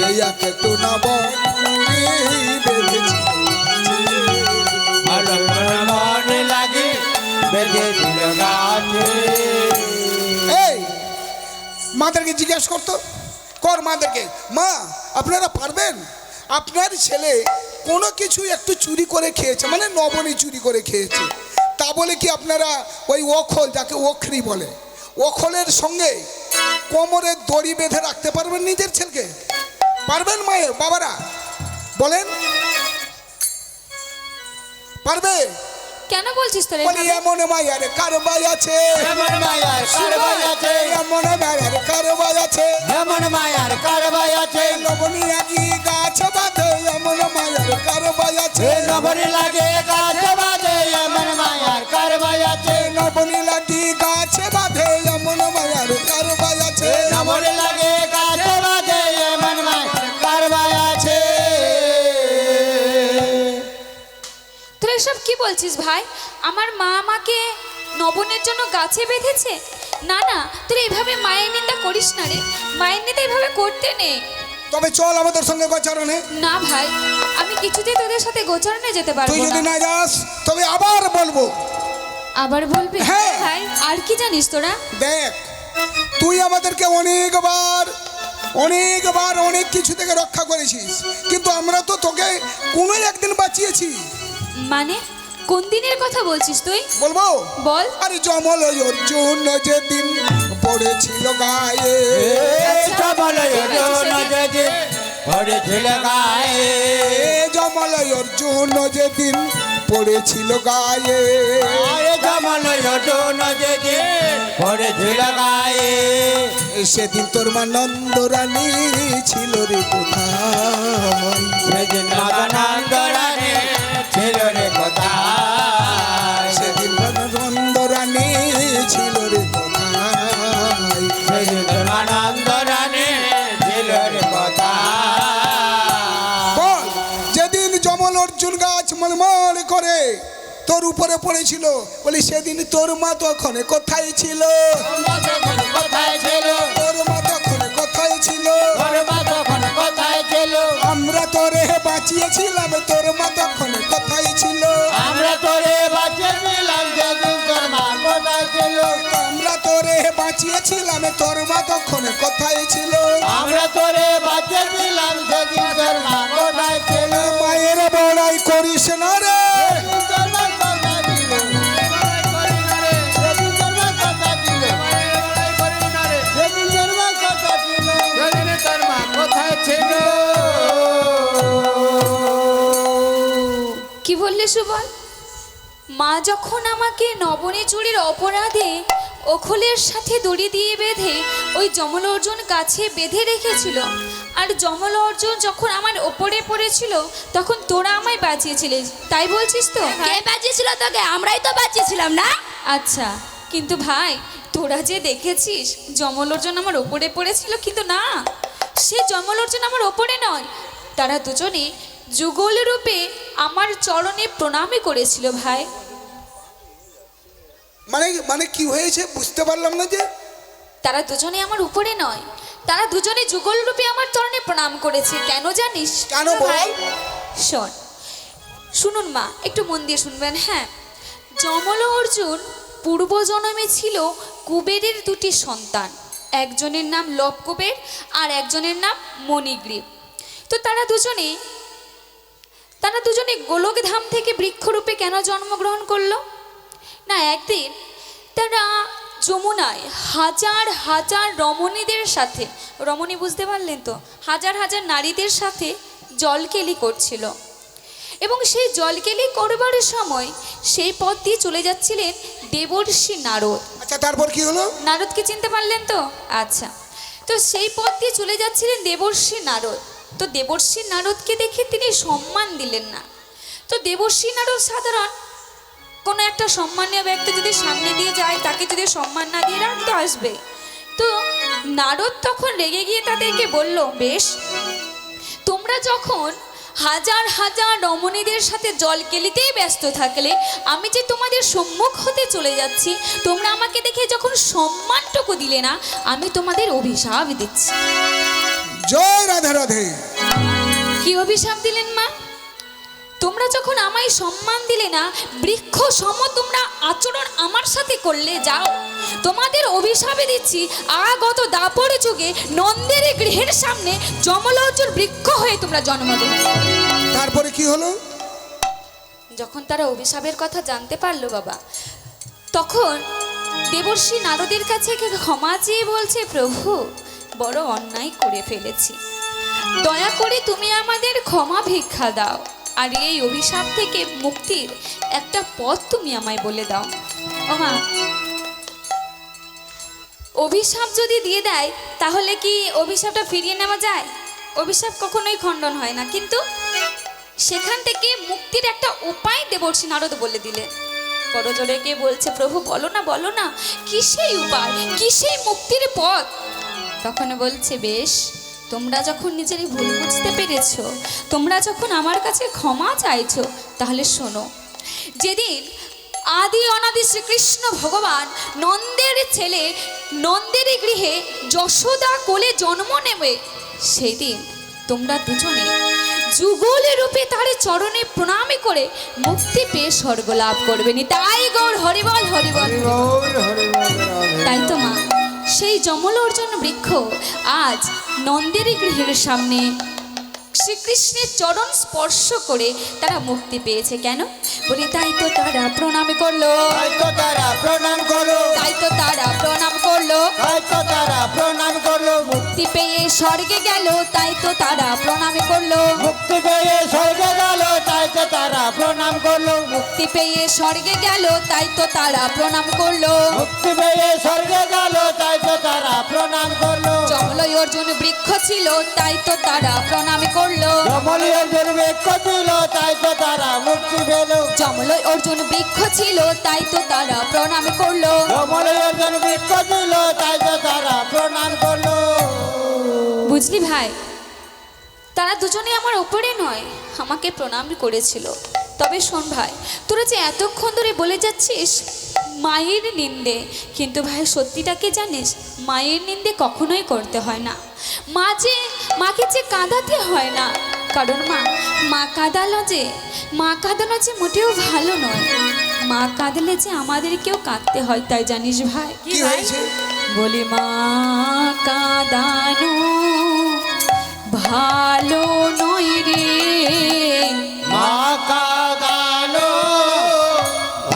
এই একটু নবন বেঁধেছিল মাঝে। মনে লাগে বেঁধে দিল গাছে এই মাদেরকে জিজ্ঞেস করতো, কর মাদেরকে, মা আপনারা পারবেন? আপনার ছেলে কোনো কিছু একটু চুরি করে খেয়েছে, মানে নবনী চুরি করে খেয়েছে, তা বলে কি আপনারা ওই ওখল, যাকে ওখরি বলে, ওখলের সঙ্গে কোমরে দড়ি বেঁধে রাখতে পারবেন নিজের ছেলেকে? পারবেন মায়ের বাবারা? বলেন, পারবে? কেন বলছিস তোর বলি এভাবে? এমন মায়ার কারবাই আছে, এমন মায়ার কারবাই আছে এমন মায়ার কারবাই আছে, এমন মায়ার কারবাই আছে নবনী লাগি গাছ বাঁধে, এমন মায়ার কারবাই আছে। নবনী লাগে গাছে বাজে এমন মায়ার কারবাই আছে নবনী লাগি গাছ বাঁধে, এমন মায়ার কারবাই আছে। নবনী লাগে গাছে বাজে এমন মায়ার কারবাই আছে তোরা এসব কি বলছিস ভাই? আমার মা আমাকে নবনের জন্য গাছে বেঁধেছে? না না, তুই এভাবে মায়ের নিন্দা করিস না রে, মায়ের নিন্দা এভাবে করতে নেই। তবে চল আমাদের সঙ্গে গোচারণে। না ভাই, আমি কিছুতেই তোদের সাথে গোচারণে যেতে পারবো তুই যদি না। না যাস তবে আবার বলবো। আবার বলবি? হ্যাঁ। ভাই, আর কি জানিস তোরা? দেখ, তুই আমাদেরকে অনেকবার অনেক কিছু থেকে রক্ষা করেছিস, কিন্তু আমরা তো তোকে কোনো একদিন বাঁচিয়েছি। মানে কোন দিনের কথা বলছিস তুই? বলবো? বল। আরে যমল অর্জুন যেদিন পড়েছিল গায়ে, যমল অর্জুন যেদিন পড়েছিল গায়ে, যমল অর্জুন যেদিন পড়েছিল গায়ে, যমল অর্জুন যেদিন পড়েছিল গায়ে, সেদিন তোর মা নন্দরানী ছিল রে কোথায়? সেদিন নন্দরানী ছিল রে কোথায়, সেদিন নন্দরানী ছিল রে কোথায়? সেদিন নন্দরানী ছিল রে কোথায়। বল, যেদিন যমল অর্জুন গাছ মলমল করে তোর উপরে পড়েছিল, বলি সেদিন তোর মা তখন কোথায় ছিল? কোথায় ছিল? তোর মা তখন কোথায় ছিল? তোর মা তখন কোথায় ছিল? আমরা তোরে বাঁচিয়েছিলাম, তোর মা তখন কোথায় ছিল? আমরা তোরে বাঁচিয়েছিলাম, যেদিন তোর মা কোথায় ছিল? আমরা তোরে বাঁচিয়েছিলাম, তোর মা তখন কোথায় ছিল? আমরা তোরে বাঁচিয়েছিলাম, যেদিন তোর মা কোথায় ছিল? মায়ের বড়াই করিস না রে, যেদিন তোর মা কোথায় ছিল? যেদিন তোর মা কোথায় ছিল? যেদিন তোর মা কোথায় ছিল? যেদিন তোর মা কোথায় ছিল? কি বললে সুবল? মা যখন আমাকে নবনী চুরির অপরাধে অখলের সাথে দড়ি দিয়ে বেঁধে ওই যমল অর্জুন গাছে বেঁধে রেখেছিল, আর যমল অর্জুন যখন আমার ওপরে পড়েছিল তখন তোরা আমায় বাঁচিয়েছিলিস, তাই বলছিস তো? কে বাঁচিয়েছিল তোকে? আমরাই তো বাঁচিয়েছিলাম না? আচ্ছা, কিন্তু ভাই তোরা যে দেখেছিস যমল অর্জুন আমার ওপরে পড়েছিল, কিন্তু না, সে যমল অর্জুন আমার ওপরে নয়, তারা দুজনে যুগল রূপে আমার চরণে প্রণামই করেছিল ভাই। মানে মানে কি হয়েছে বুঝতে পারলাম না যে। তারা দুজনে আমার উপরে নয়, তারা দুজনে যুগল রূপে আমার চরণে প্রণাম করেছে। কেন জানিস? কেন ভাই? শোন, শুনুন মা, একটু মন দিয়ে শুনবেন। হ্যাঁ, যমল অর্জুন পূর্বজন্মে ছিল কুবেরের দুটি সন্তান, একজনের নাম লবকুবের আর একজনের নাম মণিগ্রীব। তো তারা দুজনে গোলকধাম থেকে বৃক্ষরূপে কেন জন্মগ্রহণ করলো না, একদিন তারা যমুনায় হাজার হাজার রমণীদের সাথে, রমণী বুঝতে পারলেন তো, হাজার হাজার নারীদের সাথে জলকেলি করছিল, এবং সেই জলকেলি করবার সময় সেই পথ দিয়ে চলে যাচ্ছিলেন দেবর্ষি নারদ। আচ্ছা, তারপর কি হলো? নারদকে চিনতে পারলেন তো? আচ্ছা, তো সেই পথ দিয়ে চলে যাচ্ছিলেন দেবর্ষি নারদ। তো দেবর্ষি নারদকে দেখে তিনি সম্মান দিলেন না। তো দেবর্ষি নারদ সাধারণ কোনো একটা সম্মানীয় ব্যক্তি যদি সামনে দিয়ে যায়, তাকে যদি সম্মান না দিয়ে রাগ তো আসবে। তো নারদ তখন রেগে গিয়ে তাদেরকে বলল, বেশ, তোমরা যখন হাজার হাজার রমণীদের সাথে জল কেলিতেই ব্যস্ত থাকলে, আমি যে তোমাদের সম্মুখ হতে চলে যাচ্ছি, তোমরা আমাকে দেখে যখন সম্মানটুকু দিলে না, আমি তোমাদের অভিশাপ দিচ্ছি। জয় রাধে রাধে। কি অভিশাপ দিলেন মা? তোমরা যখন আমায় সম্মান দিলে না, বৃক্ষ সম তোমরা আচরণ আমার সাথে করলে, যাও, তোমাদের অভিশাপে দিচ্ছি, আগত দাপর যুগে নন্দের গৃহের সামনে যমল অর্জুন বৃক্ষ হয়ে তোমরা জন্ম দেবে। তারপরে কি হলো? যখন তারা অভিশাপের কথা জানতে পারলো বাবা, তখন দেবর্ষি নারদের কাছে ক্ষমা চেয়ে বলছে, প্রভু, বড় অন্যায় করে ফেলেছি, দয়া করে তুমি আমাদের ক্ষমা ভিক্ষা দাও, আর এই অভিশাপ থেকে মুক্তির একটা পথ তুমি আমায় বলে দাও। ও মা, অভিশাপ যদি দিয়ে দেয় তাহলে কি অভিশাপটা ফিরিয়ে নেওয়া যায়? অভিশাপ কখনোই খণ্ডন হয় না, কিন্তু সেখান থেকে মুক্তির একটা উপায় দেবর্ষি নারদ বলে দিলেন। করজোড়ে গিয়ে বলছে, প্রভু বলো না, বলো না, কি সেই উপায়, কি সেই মুক্তির পথ? তখন বলছে, বেশ, তোমরা যখন নিজেরই ভুল বুঝতে পেরেছো, তোমরা যখন আমার কাছে ক্ষমা চাইছো, তাহলে শোনো, যেদিন আদি অনাদি শ্রীকৃষ্ণ ভগবান নন্দের ছেলে নন্দের গৃহে যশোদা কোলে জন্ম নেবে, সেই দিন তোমরা দুজনে যুগল রূপে তার চরণে প্রণামে করে মুক্তি পেয়ে স্বর্গ লাভ করবে। তাই গৌর হরিবল হরিবল। তাই তো মা, সেই যমল অর্জুন বৃক্ষ আজ নন্দের গৃহের সামনে শ্রীকৃষ্ণের চরণ স্পর্শ করে তারা মুক্তি পেয়েছে। কেন বলি, তাই তো তারা প্রণাম করলো, তাই তো তারা প্রণাম করলো, তাই তো তারা প্রণাম করলো। তাই তো তারা প্রণাম করলো, মুক্তি পেয়ে স্বর্গে গেল, তাই তো তারা প্রণাম করলো। মুক্তি পেয়ে স্বর্গে গেল, তাই তো তারা প্রণাম করলো, মুক্তি পেয়ে স্বর্গে গেল, তাই তো তারা প্রণাম করলো। মুক্তি পেয়ে স্বর্গে গেল, তাই তো তারা প্রণাম করলো। জমলয় অর্জুন বৃক্ষ ছিল, তাই তো তারা প্রণাম করলো। জমলি অর্জুন বৃক্ষ ছিল, তাই তো তারা মুক্তি পেল। জমলয় অর্জুন বৃক্ষ ছিল, তাই তো তারা প্রণাম করলো। জমলি অর্জুন বৃক্ষ ছিল, তাই তো তারা প্রণাম করলো। বুঝলি ভাই, তারা দুজনে আমার ওপরে নয়, আমাকে প্রণাম করেছিল। তবে শোন ভাই, তোরা যে এতক্ষণ ধরে বলে যাচ্ছিস মায়ের নিন্দে, কিন্তু ভাই সত্যিটা কি জানিস? মায়ের নিন্দে কখনোই করতে হয় না। মাকে যে কাঁদাতে হয় না, কারণ মা কাঁদানো যে মোটেও ভালো নয়। মা কাঁদলে যে আমাদেরকেও কাঁদতে হয়, তাই জানিস ভাই? কি হয়েছে? বলি মা কাঁদানো ভালো নয় রে, মা কাঁদানো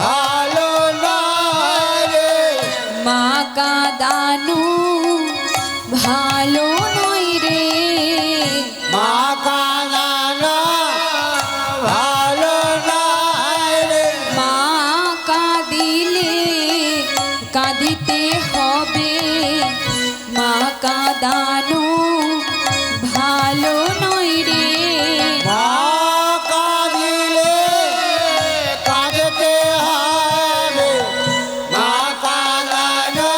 ভালো নয় রে, মা কাঁদানো ভালো নয় রে, মা কাঁদানো ভালো নয় রে, মা কাঁদিলে কাঁদিতে হবে, মা কাঁদানো ভালো নয় রে। মা কাঁদিলে কাঁদতে হবে, মা কাঁদানো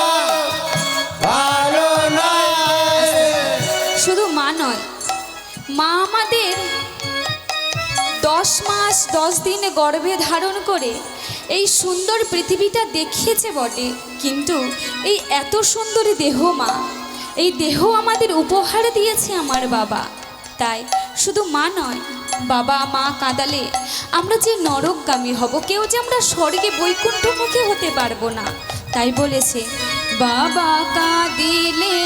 ভালো নয় রে। শুধু মা নয়, মা আমাদের 10 মাস 10 দিন গর্ভে ধারণ করে এই সুন্দর পৃথিবীটা দেখিয়েছে বটে, কিন্তু এই এত সুন্দর দেহ এই দেহ আমাদের উপহার দিয়েছে আমার বাবা। তাই শুধু মা নয়, বাবা মা কাঁদালে আমরা যে নরকগামী হব, কেউ যে আমরা স্বর্গে বৈকুণ্ঠমুখী হতে পারবো না। তাই বলেছে বাবা কাঁদিলে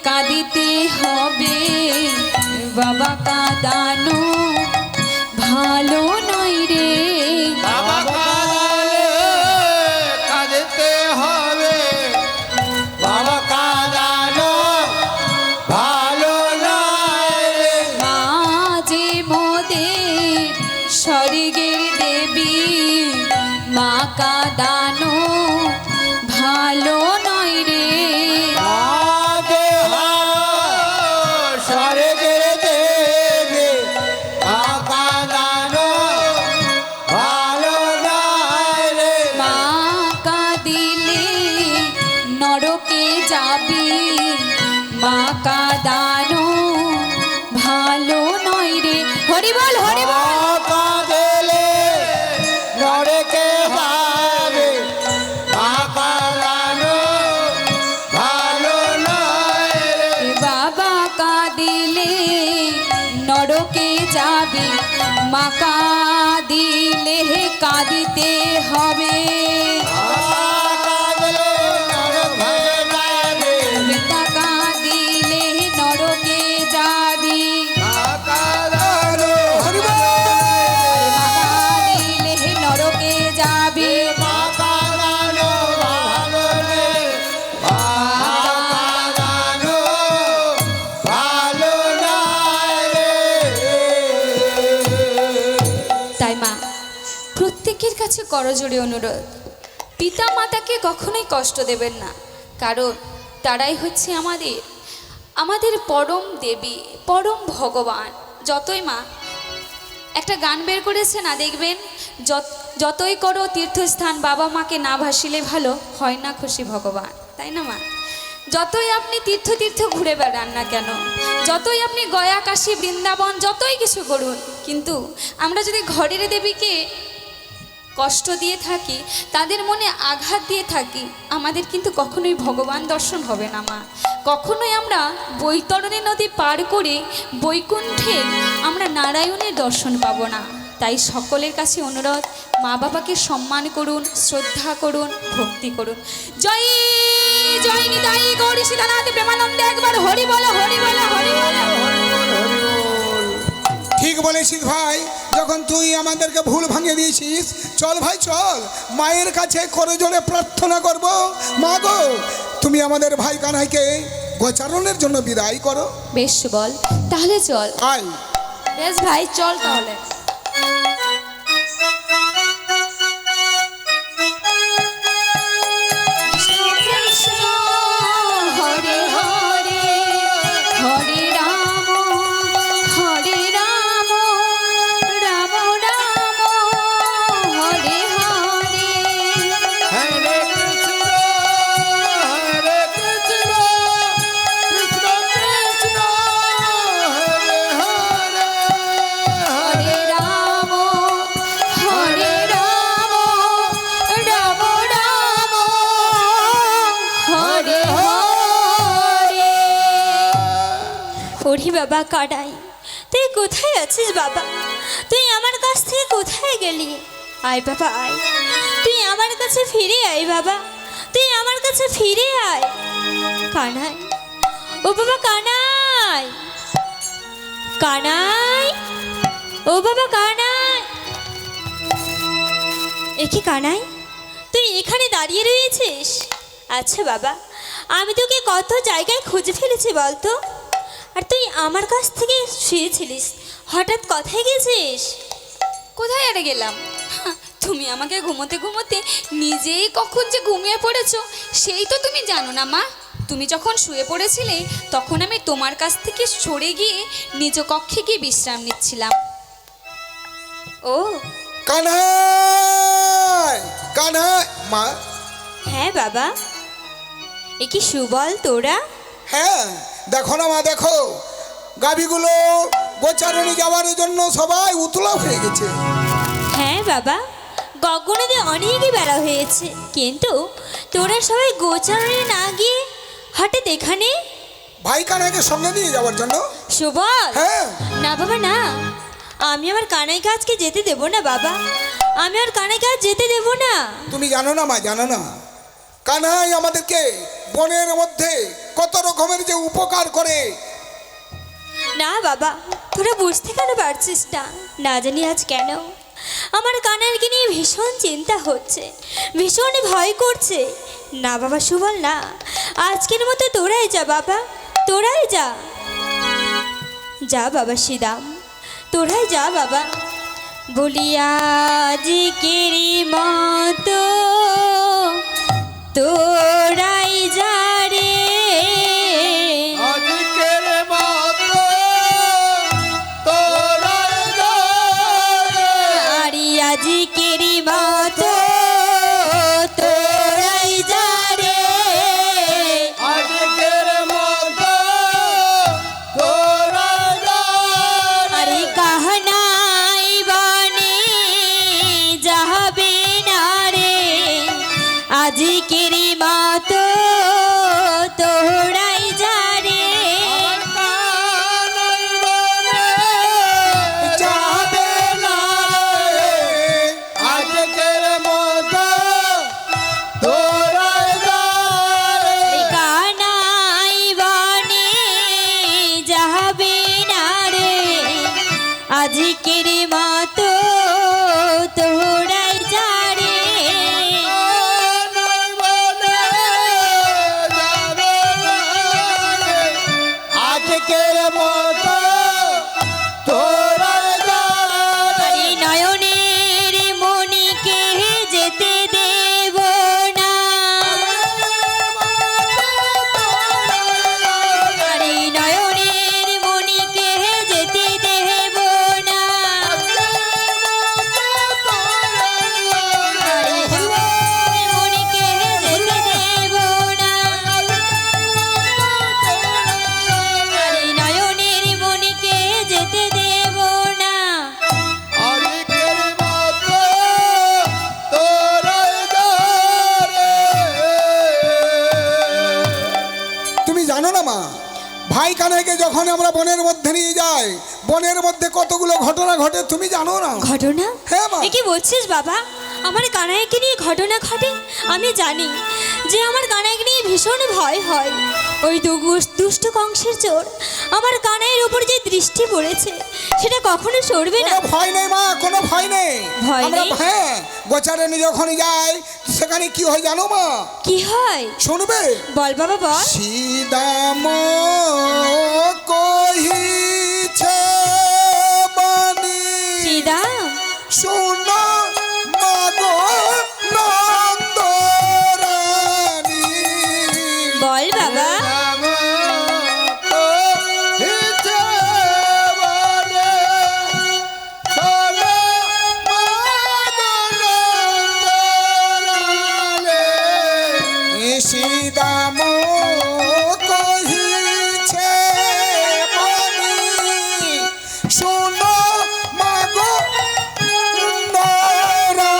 কাঁদিতে হবে, বাবা কাঁদানো ভালো নয় রে, বাবা কাঁদালে কাঁদতে হবে, বাবা কাঁদানো ভালো নয় রে। মা যে মোদের স্বর্গের দেবী, মা কাঁদানো ভালো নয় রে, আগে স্বর্গের দেবী, মা কাঁদানো ভালো নয় রে। মা কাঁদিলে নরকে যাবি, মা কাঁদানো ভালো নয় রে। হরি বল হরি বল। মা কাঁদিলে নরকে যাবে, মা কাঁদানো ভালো নয় রে। বাবা কাঁদিলে নরকে যাবি, মা কাঁদিলে কাঁদিতে হবে, কাঁদলে নরকে যাবে, পিতা কাঁদিলে নরকে যাবি, মা কাঁদানো মা কাঁদিলে নরকে যাবি, মা কাঁদানো ভালো রে, মা কাঁদানো ভালো নয় রে। তাই মা প্রত্যেকের কাছে করজোড়ে অনুরোধ, পিতা মাতাকে কখনোই কষ্ট দেবেন না, কারণ তারাই হচ্ছে আমাদের পরম দেবী, পরম ভগবান। যতই মা একটা গান বের করেছে না, দেখবেন যতই করো তীর্থস্থান, বাবা মাকে না ভাসিলে ভালো হয় না খুশি ভগবান, তাই না মা? যতই আপনি তীর্থ ঘুরে বেড়ান না কেন, যতই আপনি গয়া কাশী বৃন্দাবন যতই কিছু করুন, কিন্তু আমরা যদি ঘরের দেবীকে কষ্ট দিয়ে থাকি, তাদের মনে আঘাত দিয়ে থাকি, আমাদের কিন্তু কখনোই ভগবান দর্শন হবে না মা। কখনোই আমরা বৈতরণী নদী পার করে বৈকুণ্ঠে আমরা নারায়ণের দর্শন পাবো না। তাই সকলের কাছে অনুরোধ, মা বাবাকে সম্মান করুন, শ্রদ্ধা করুন, ভক্তি করুন। জয় জয় নিতাই গৌরী সীতানাথ প্রেমানন্দে একবার হরি বলো হরি বলো হরি বলো। ঠিক বলেছিস ভাই, যখন তুই আমাদেরকে ভুল ভাঙিয়ে দিয়েছিস, চল ভাই চল, মায়ের কাছে করে জোরে প্রার্থনা করব। মা গো, তুমি আমাদের ভাই কানাইকে গোচারণের জন্য বিদায় করো। বেশ বল, তাহলে চল। আয়। বেশ ভাই চল তাহলে। হরে হরে হরে রাম রাম রাম হরে হরে। হরে কৃষ্ণ কৃষ্ণ কৃষ্ণ হরে হরে হরে রাম হরে রাম রাম রাম হরে হরে। ওরে বাবা কানাই, তুই কোথায় আছিস বাবা? তুই আমার কাছ থেকে কোথায় গেলি? আয় বাবা আয়, তুই আমার কাছে ফিরে আয় বাবা, তুই আমার কাছে ফিরে আয়। কানাই, ও বাবা কানাই, কানাই, ও বাবা কানাই। এ কি কানাই, তুই এখানে দাঁড়িয়ে রয়েছিস? আচ্ছা বাবা, আমি তোকে কত জায়গায় খুঁজে ফেলেছি বলতো, আর তুই আমার কাছ থেকে শুয়েছিলিস, হঠাৎ কোথায় গেছিস? কোথায় আর গেলাম? তুমি আমাকে ঘুমোতে ঘুমোতে নিজেই কখন যে ঘুমিয়ে পড়েছো সেই তো তুমি জানো না মা। তুমি যখন শুয়ে পড়েছিলে তখন আমি তোমার কাছ থেকে সরে গিয়ে নিজ কক্ষে গিয়ে বিশ্রাম নিচ্ছিলাম। ও কানাই, কানাই। মা। হ্যাঁ বাবা, এ কি সুবল তোরা? হ্যাঁ, দেখো না মা, দেখো গাভীগুলো গোচারণে যাওয়ার জন্য সবাই উতলা হয়ে গেছে। হ্যাঁ বাবা, গগনদে অনেকই বেড়া হয়েছে, কিন্তু তোরা সবাই গোচারণে না গিয়ে হঠাৎ এখানে? ভাই কানাইকে সঙ্গে নিয়ে যাওয়ার জন্য। সুবল, হ্যাঁ। না বাবা না, আমি আমার কানাইকে আজকে যেতে দেবো না বাবা, আমি আর কানাইকে আজ যেতে দেবো না। তুমি জানো না মা, জানো না কানাই আমাদেরকে বনের মধ্যে কত রকমের যে উপকার করে। না বাবা, তোরা বুঝতে কেন পারছিস না? না জানি আজ কেন আমার কানাইকে নিয়ে ভীষণ চিন্তা হচ্ছে, ভীষণ ভয় করছে। না বাবা সুবল না, আজকের মতো তোরাই যা বাবা, তোরাই যা, যা বাবা শ্রীদাম, তোরাই যা বাবা। বলিয়া আজকের মতো তোরাই যা রে, আজকের মতো তোরা আরি আজকের মতো তোরাই যা রে, আজকের মতো তোরা আরে কাহনাই বনে যাবে না রে, আজকের মতো তোরাই যা রে। যাবে না রে, আজকের মতো তোরা কানাই বনে যাবে না রে, আজকের মতো তোরাই যা রে। আজকের মতো তোরা আরে নয়নের মনিকে যেতে দেব না, আরে নয়নের মনিকে যেতে দেব না, আরে নয়নের মনিকে যেতে দেব না, আরে নয়নের মনিকে যেতে দেব না। আজকের মতো তোরা তুমি জানো না মা, ভাই কানাইকে যখন আমরা বনের মধ্যে নিয়ে যাই, বনের মধ্যে কতগুলো ঘটনা ঘটে, তুমি জানো না? ঘটনা? হ্যাঁ মা। এ কি বলছিস বাবা? আমার কানাইকে নিয়ে ঘটনা ঘটে? আমি জানি যে আমার কানাইকে নিয়ে ভীষণ ভয় হয়। ও ওই দুষ্ট কংসের চোর আমার কানাইয়ের উপর যে দৃষ্টি পড়েছে সেটা কখনো সরবে না। কোনো ভয় নেই মা, কোনো ভয় নেই। ভয় আমরা নেই? হ্যাঁ, গোচারণে যখন যাই সেখানে কি হয় জানো মা? কি হয় শুনবে? বল বাবা বল। সীদাম কহিছে বাণী শ্রীদাম শুন মাগো নন্দরানী। বল বাবা। সীদাম কহিছে বাণী শুন মাগো নন্দরানী।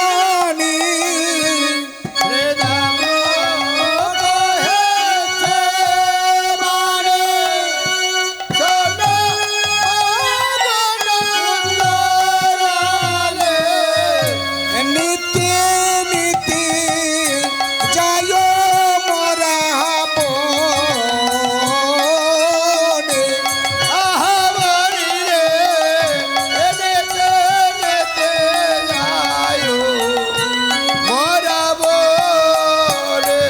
নীতি নীতি যায় মরা বনে।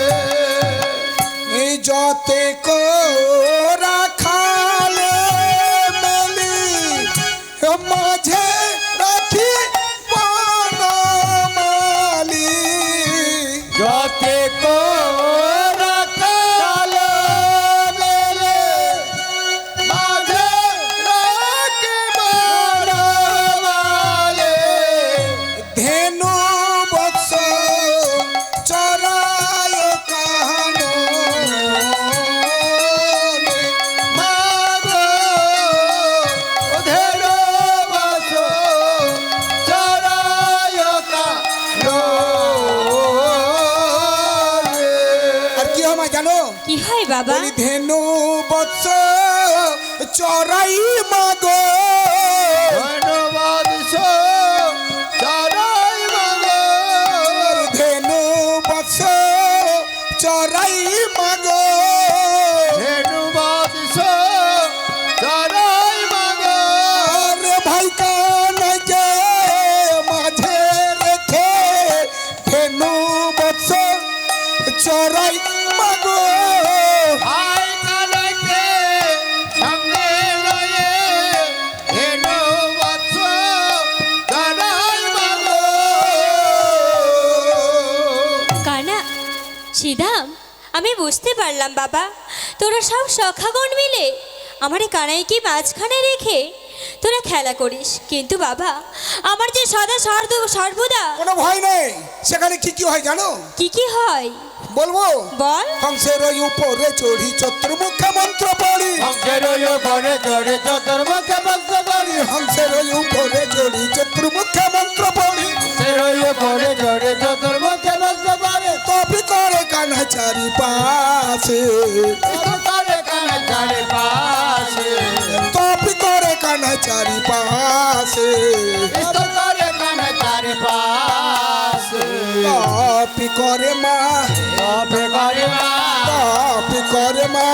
এই যতে কোরা খালে মেলি মাঝে রাখি বনমালী। যতে কোরা কালো মেলে মাঝে রাখি বনমালী। ধেনু বৎস চরায় কাহানো মাগো ওধের বাসো চরায় কালো রে। আর কি হয় মা জানো? কি হয় বাবা? বলি ধেনু বৎস চরাই মাগো ধন্যবাদ সো চরাই মাগো। ধেনু বৎস চরাই মাগো। ধন্যবাদ সো চরাই মাগো। আরে ভাই কানাইকে মাঝে রেখে ধেনু বৎস চরাই মাগো। ভাই কানাইকে সঙ্গে লয়ে ধেনু বৎস চরাই মাগো। কানা শ্রীদাম আমি বুঝতে পারলাম বাবা, তোরা সব সখাগণ মিলে আমার এই কানাইকে মাঝখানে রেখে তোরা খেলা করিস, কিন্তু বাবা আমার যে সদা সর্বদা কোনো ভয় নেই। সেখানে কি কি হয় জানো? কি কি হয় বলবো? বল। হংসের ওই উপরে চড়ি চতুর্মুখে মন্ত্র পড়ি। হংসের উপরে চড়ে চতুর্মুখে মন্ত্র পড়ি। হংসের ওই উপরে চড়ি চতুর্মুখে মন্ত্র পড়ি। হংসের উপরে চড়ে চতুর্মুখে মন্ত্র পড়ি। তপি করে কানা চারি পাশে। করে কানা চারে পাশে। তপি করে কানা চারি পাশে। করে কানা চারে পাশে। তপি করে মা, তবে করে মা। তপি করে মা।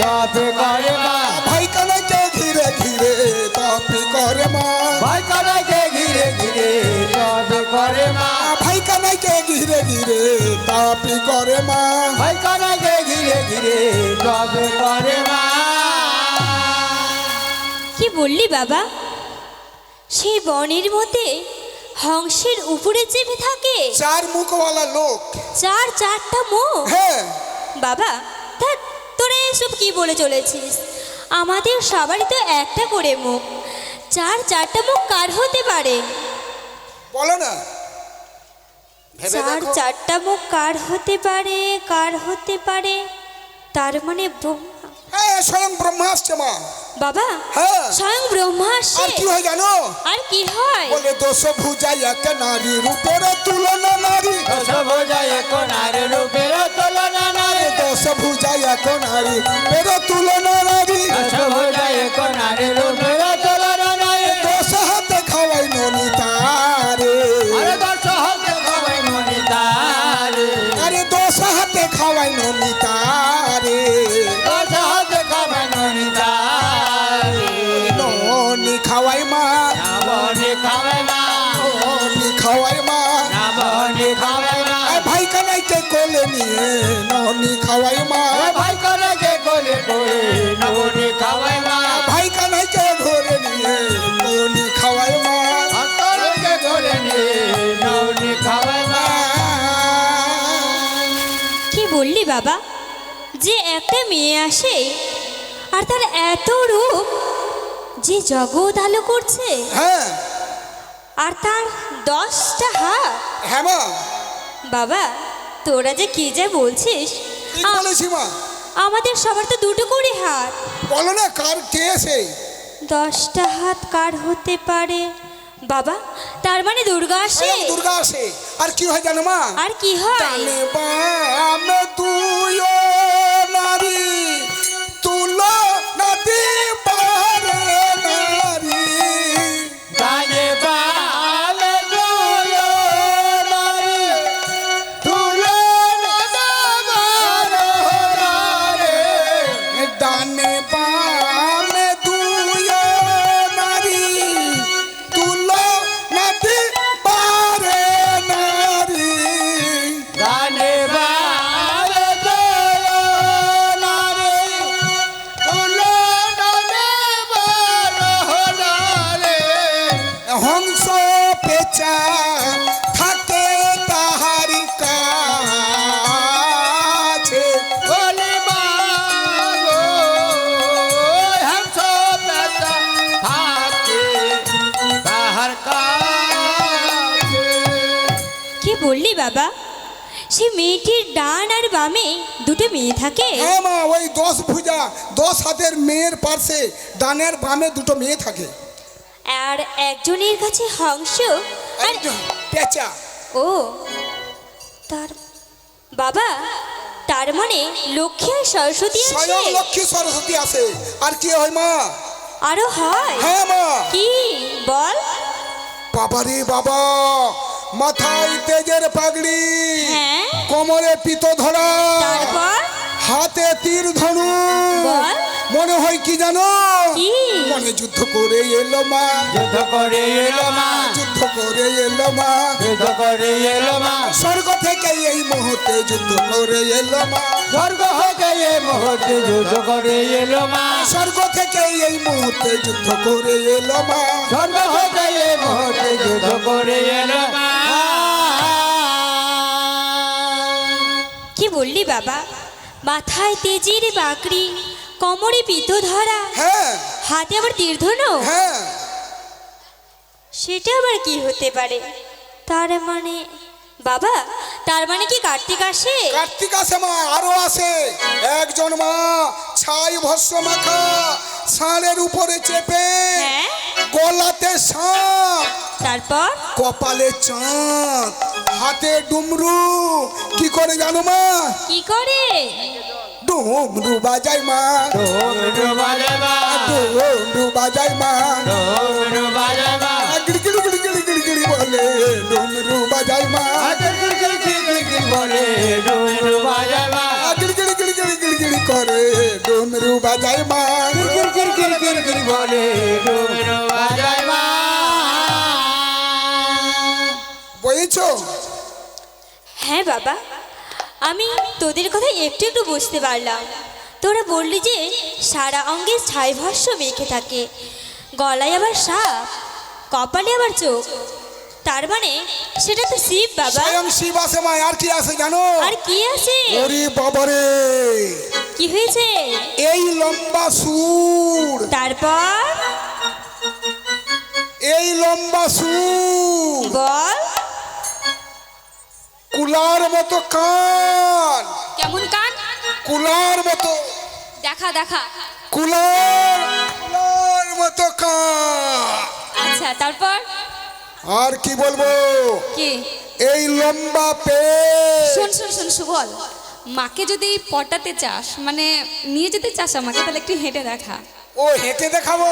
তবে করে মা। ভাই কানাকে ঘিরে ঘিরে তপি করে মা। ভাই কানাকে ঘিরে ঘিরে তবে করে মা। ভাই কানাকে ঘিরে ঘিরে তপি করে মা। ভাই কানাকে ঘিরে ঘিরে তবে করে মা। কি বললি বাবা? সেই বনের মধ্যে হংসের উপরে চেপে থাকে চার মুখওয়ালা লোক। চারটা মুখ। হ্যাঁ, বাবা ধ্যাৎ, তোরা এসব কি বলে চলেছিস? আমাদের সবারই তো একটা করে মুখ, চারটা মুখ কার হতে পারে? বলো না। ভেবে দেখো। চারটা মুখ কার হতে পারে? কার হতে পারে? তার মানে ব্রহ্মা। হ্যাঁ, স্বয়ং ব্রহ্মা আসছে মা। বাবা হ্যাঁ। স্বয়ং ব্রহ্মা আর আসে? কি হয় জানো? আর কি হয়? বলে দোষ ভুজাই এক নারী রূপের তুলনা নারী। দশ ভুজায় এক নারী রূপের তুলনা নারী। দোষ ভুজাই এক নারী রূপের তুলনা নারী। দশ ভুজায় এক নারী রূপের তুলনা নারী। দোষ হাতে খাওয়াই ননি তারে। আরে দশ হাতে খাওয়াই মনি তারে। আরে দোষ হাতে খাওয়াই ননি তারে। দশ খাওয়াই মা নবনী খাওয়াই মা আর ভাই কানাইকে কোলে নিয়ে ননি খাওয়াই মা ভাই করে কে কোলে করে নবনী খাওয়াই মা ভাই কানাইকে ঘরে নিয়ে ননি খাওয়াই মা করে কে কোলে নিয়ে নবনী খাওয়াই মা কি বললি বাবা, যে একটা মেয়ে আসে আর তার এত রূপ যে জগৎ আলো করছে, হ্যাঁ আর তার 10টা হাত। হ্যাঁ মা বাবা তোরা যে কি যে বলছিস, ঠিক বলেছি মা আমাদের সবার তো দুটো করে হাত। বলো না কার কে এসে 10টা হাত কার হতে পারে বাবা? তার মানে দুর্গা আসে। স্বয়ং দুর্গা আসে। আর কি হয় জানো মা? আর কি হয়? ডানে বামে দুয়ো নারী তুলো নদী পারে নারী ডানে বামে দুয়ো নারী তুলো নদী ডানে বামে দুয়ো নারী তুলো নদী পারে নারী ডানে বামে দুয়ো নারী তুলো নদী নারী হংস পেঁচা থাকে তাহারি কাছে বলি মাগো হংস পেঁচা থাকে তাহার কাছে কি বললি বাবা? সে মেয়েটির ডান আর বামে দুটো মেয়ে থাকে? হ্যাঁ মা, ওই 10 ভুজা 10 হাতের মেয়ের পাশে ডানের বামে দুটো মেয়ে থাকে। আর একজনের কাছে হংস আর একজন পেঁচা। ও তার বাবা, তার মানে লক্ষ্মী আর সরস্বতী আছে? স্বয়ং লক্ষ্মী সরস্বতী আছে। আর কি হয় মা? আরো হয়? হ্যাঁ মা। কি বল? বাবারে বাবা, মাথায় তেজের পাগড়ি, হ্যাঁ, কোমরে পিতো ধরা, তারপর হাতে তীর ধনু। বল। মনে হয় কি জানো? কি? মনে যুদ্ধ করে এলো মা, যুদ্ধ করে এলো মা যুদ্ধ করে এলো মা, যুদ্ধ করে এলো মা স্বর্গ থেকে এই মুহূর্তে যুদ্ধ করে এলো মা, স্বর্গ হতে এই মুহূর্তে যুদ্ধ করে এলো মা স্বর্গ থেকে এই মুহূর্তে যুদ্ধ করে এলো মা। স্বর্গ হতে এই মুহূর্তে যুদ্ধ করে এলো মা কি বললি বাবা? মাথায় তেজের বাকরি, কোমরে পিতো ধরা, হ্যাঁ হাতে আবার তীর ধনু? হ্যাঁ, সেটা আবার কি হতে পারে? তার মানে বাবা, তার মানে কি কার্তিক আসে? কার্তিক আসে মা, আরো আসে একজন মা, ছাই ভস্য মাখা, ষাঁড়ের উপরে চেপে, হ্যাঁ, গলাতে সাপ, তারপর কপালে চাঁদ, হাতে ডুমরু। কি করে জানো মা? কি করে? ডুমরু বাজাই মা, ডুমরু বাজাবা ডুমরু বাজাই মা, ডুমরু বাজাবা গিড়গিড়ি গিড়গিড়ি গিড়গিড়ি বলে ডুমরু বাজাই মা, কিরকির কিরকির বলে ডুমরু বাজাবা গিড়গিড়ি গিড়গিড়ি গিড়গিড়ি করে ডুমরু বাজাই মা। কিরকির কিরকির বলে ডুমরু বাজাবা বুঝেছো? হ্যাঁ বাবা, আমি তোদের কথা একটু একটু বুঝতে পারলাম। তোরা বললি যে সারা অঙ্গে ছাই ভস্য মেখে থাকে, গলায় আবার সাপ, কপালে আবার চোখ, তার মানে সেটা তো শিব বাবা। স্বয়ং শিব আসে মা। আর কি আসে জানো? আর কি আছে? ওরে বাবারে, কি হয়েছে? এই লম্বা সুর, তারপর এই লম্বা সুর, বল। কুলার মতো কান, কেমন কান? কুলার মতো, দেখা দেখা। কুলার মতো কান। আচ্ছা, তারপর আর কি বলবো? কি? এই লম্বা পে, শোন শোন শোন সুবল, মাকে যদি পটাতে চাস, মানে নিয়ে যেতে চাস আমাকে, তাহলে একটু হেঁটে দেখা। ও হেঁটে দেখাবো?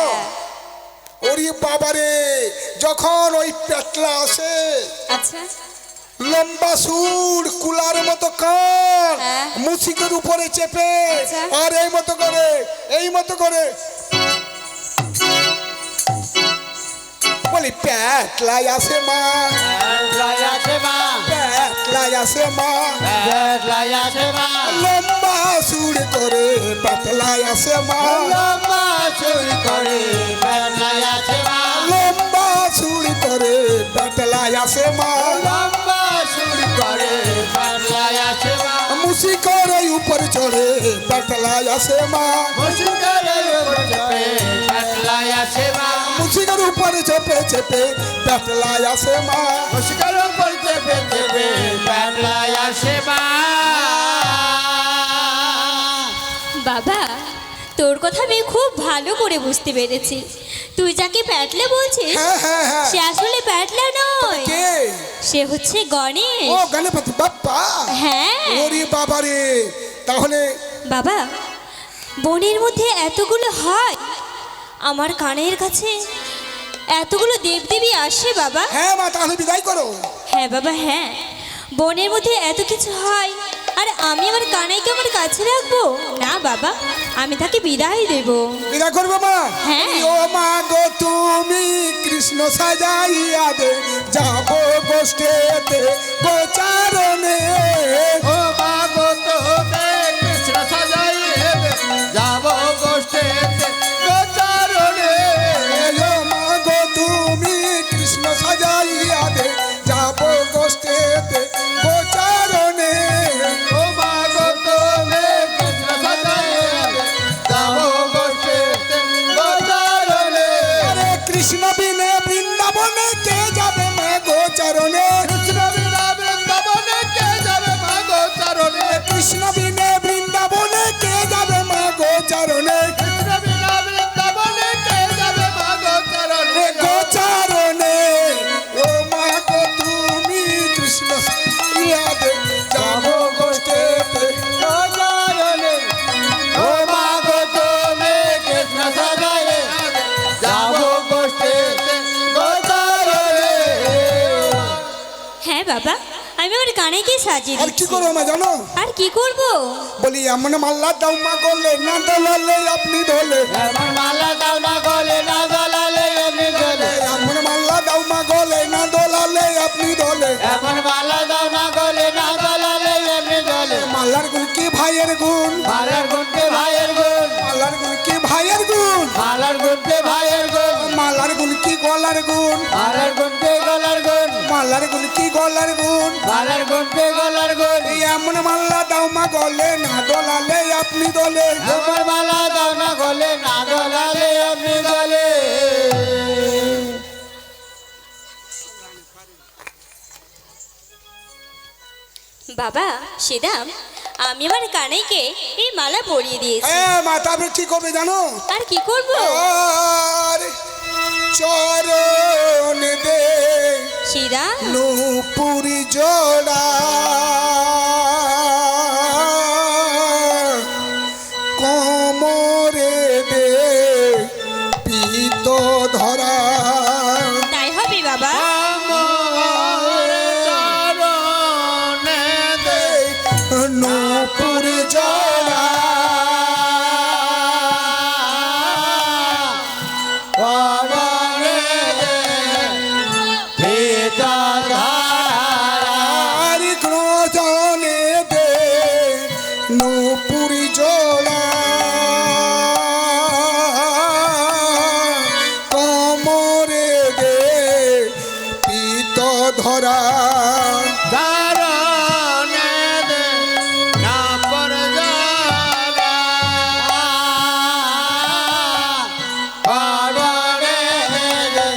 ওরে বাবারে, যখন ওই পেটলা আসে, আচ্ছা, লম্বা সুর, কুলার মতো কান, হ্যাঁ। মুছিকের উপরে চেপে, আচ্ছা। আর এই মতো করে, এই মতো করে বলি প্যাটলাই আসে মা, প্যাটলাই আছে মা, প্যাটলাই আসে মা, প্যাটলাই আছে মা, লম্বা সুর করে প্যাটলাই আসে মা, লম্বা চুরি করে প্যাটলাই আছে মা, লম্বা সুর করে প্যাটলাই আসে মা, লম্বা চুরি করে প্যাটলাই আছে মা, মুসি করে উপর চড়ে প্যাটলাই আসে মা, মুশকিলের উপর চেপে প্যাটলাই আছে মা, মুসিকের উপরে চেপে চেপে প্যাটলাই আসে মা, মুশকিলের উপর চেপে চেপে প্যাটলাই আছে মা। বাবা, তোর কথা আমি খুব ভালো করে বুঝতে পেরেছি। তুই যাকে প্যাটলা বলছিস হ্যাঁ হ্যাঁ হ্যাঁ, সে আসলে প্যাটলা নয়, কে? সে হচ্ছে গণেশ। ও গণপতি বাপ্পা। হ্যাঁ ওরে বাবা রে, তাহলে বাবা, বনের মধ্যে এতগুলো হয়, আমার কানের কাছে এতগুলো দেবদেবী আসে বাবা। হ্যাঁ মা, তাহলে বিদায় করো। হ্যাঁ বাবা হ্যাঁ, বনের মধ্যে এত কিছু হয় আর আমি আমার কানাইকে আমার কাছে রাখবো না বাবা, আমি তাকে বিদায় দেব। বিদায় করবো মা? হ্যাঁ। ও মা গো, তুমি কৃষ্ণ সাজাইয়া দে, যাবো গোষ্ঠেতে গোচারণে। ও মা গো তোকে কৃষ্ণ সাজাইয়ে দে, যাব গোষ্ঠীতে গোচারণে। ও মা গো, তুমি কৃষ্ণ সাজাইয়া দে, যাবো গোষ্ঠেতে গোচারণে। ও মা গো তোকে কৃষ্ণ সাজাইয়ে দে, যাব গোষ্ঠীতে গোচারণে। আরে কৃষ্ণ বিনে বৃন্দাবনে কে যাবে মা গোচারণে? কৃষ্ণ বিনা বৃন্দাবনে কে যাবে মা গোচারণে? কৃষ্ণ বিনে বৃন্দাবনে কে যাবে মা গোচারণে? কৃষ্ণ বিনা বৃন্দাবনে কে যাবে মা গোচারণে? গোচারণে। ও মা গো, তুমি কৃষ্ণ সাজাইয়া দে, যাবো গোষ্ঠেতে গোচারণে। ও মা গো তুমি কৃষ্ণ সাজাইয়ে দে, যাব গোষ্ঠীতে গোচারণে। হ্যাঁ বাবা, আমি আমার কানাইকে সাজিয়ে আর কি দিচ্ছি। করবো মা জানো? আর কি করব? বলি এমন মাল্লা দাও মা, গলে না দোলালে আপনি দোলে, এমন মালা দাও না গলে না গলালে এমনি গলে। এমন মাল্লা দাও মা, গলে না দোলালে আপনি দোলে। এমন মালা দাও না গলে না গলালে এমনি গলে। মাল্লার গুণ কি ভাইয়ের গুণ, মালার গুনতে ভাইয়ের গুণ, মাল্লার গুণ কি ভাইয়ের গুণ, মালার গুনতে ভাইয়ের গুণ, মালার গুণ কি গলার গুণ, মালার গুনতে গলার গুণ, মালার গুণ কি গলার গুণ। মালার গুনতে গলার গুণ। এই এমন মাল্লা দাও মা, গলে না দোলালে আপনি দোলে। এমন মালা দাও না গলে না গলালে এমনি গলে। বাবা সেদাম, আমি আমার কানাইকে এই মালা পরিয়ে দিয়েছি। হ্যাঁ মা, তারপরে কি করবে জানো? আর কি করব? আর চরণ দে শ্রীরাম, নূপুরি জোড়া, কোমরে দে পিত ধরা। তাই হবে বাবা। আমার চরণে দে নূপুরি জোড়া, চরণে দে পিতা ধারা। আর ক্রোধনে দে নূপুরি জোড়া, কোমরে দে পিত ধরা। চরণে দে না পর যারা। চরণে দে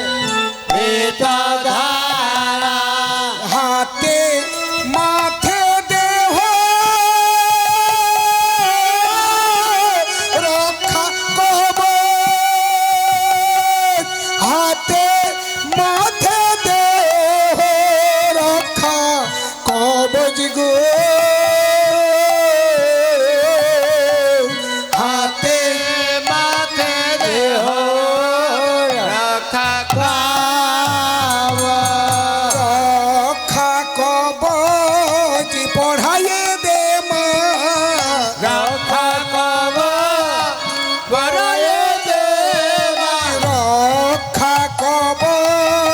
পিতা ধারা। হাতে মাথে দেহ রক্ষা কব, হাতে মাথে দেহ রক্ষা কবজ গো, হাতে মাথে দেহ রক্ষা পাব। রক্ষা কবজ পড়াইয়ে দে মা, রক্ষা পাব বড়ায়ে দেবা। রক্ষা কবজ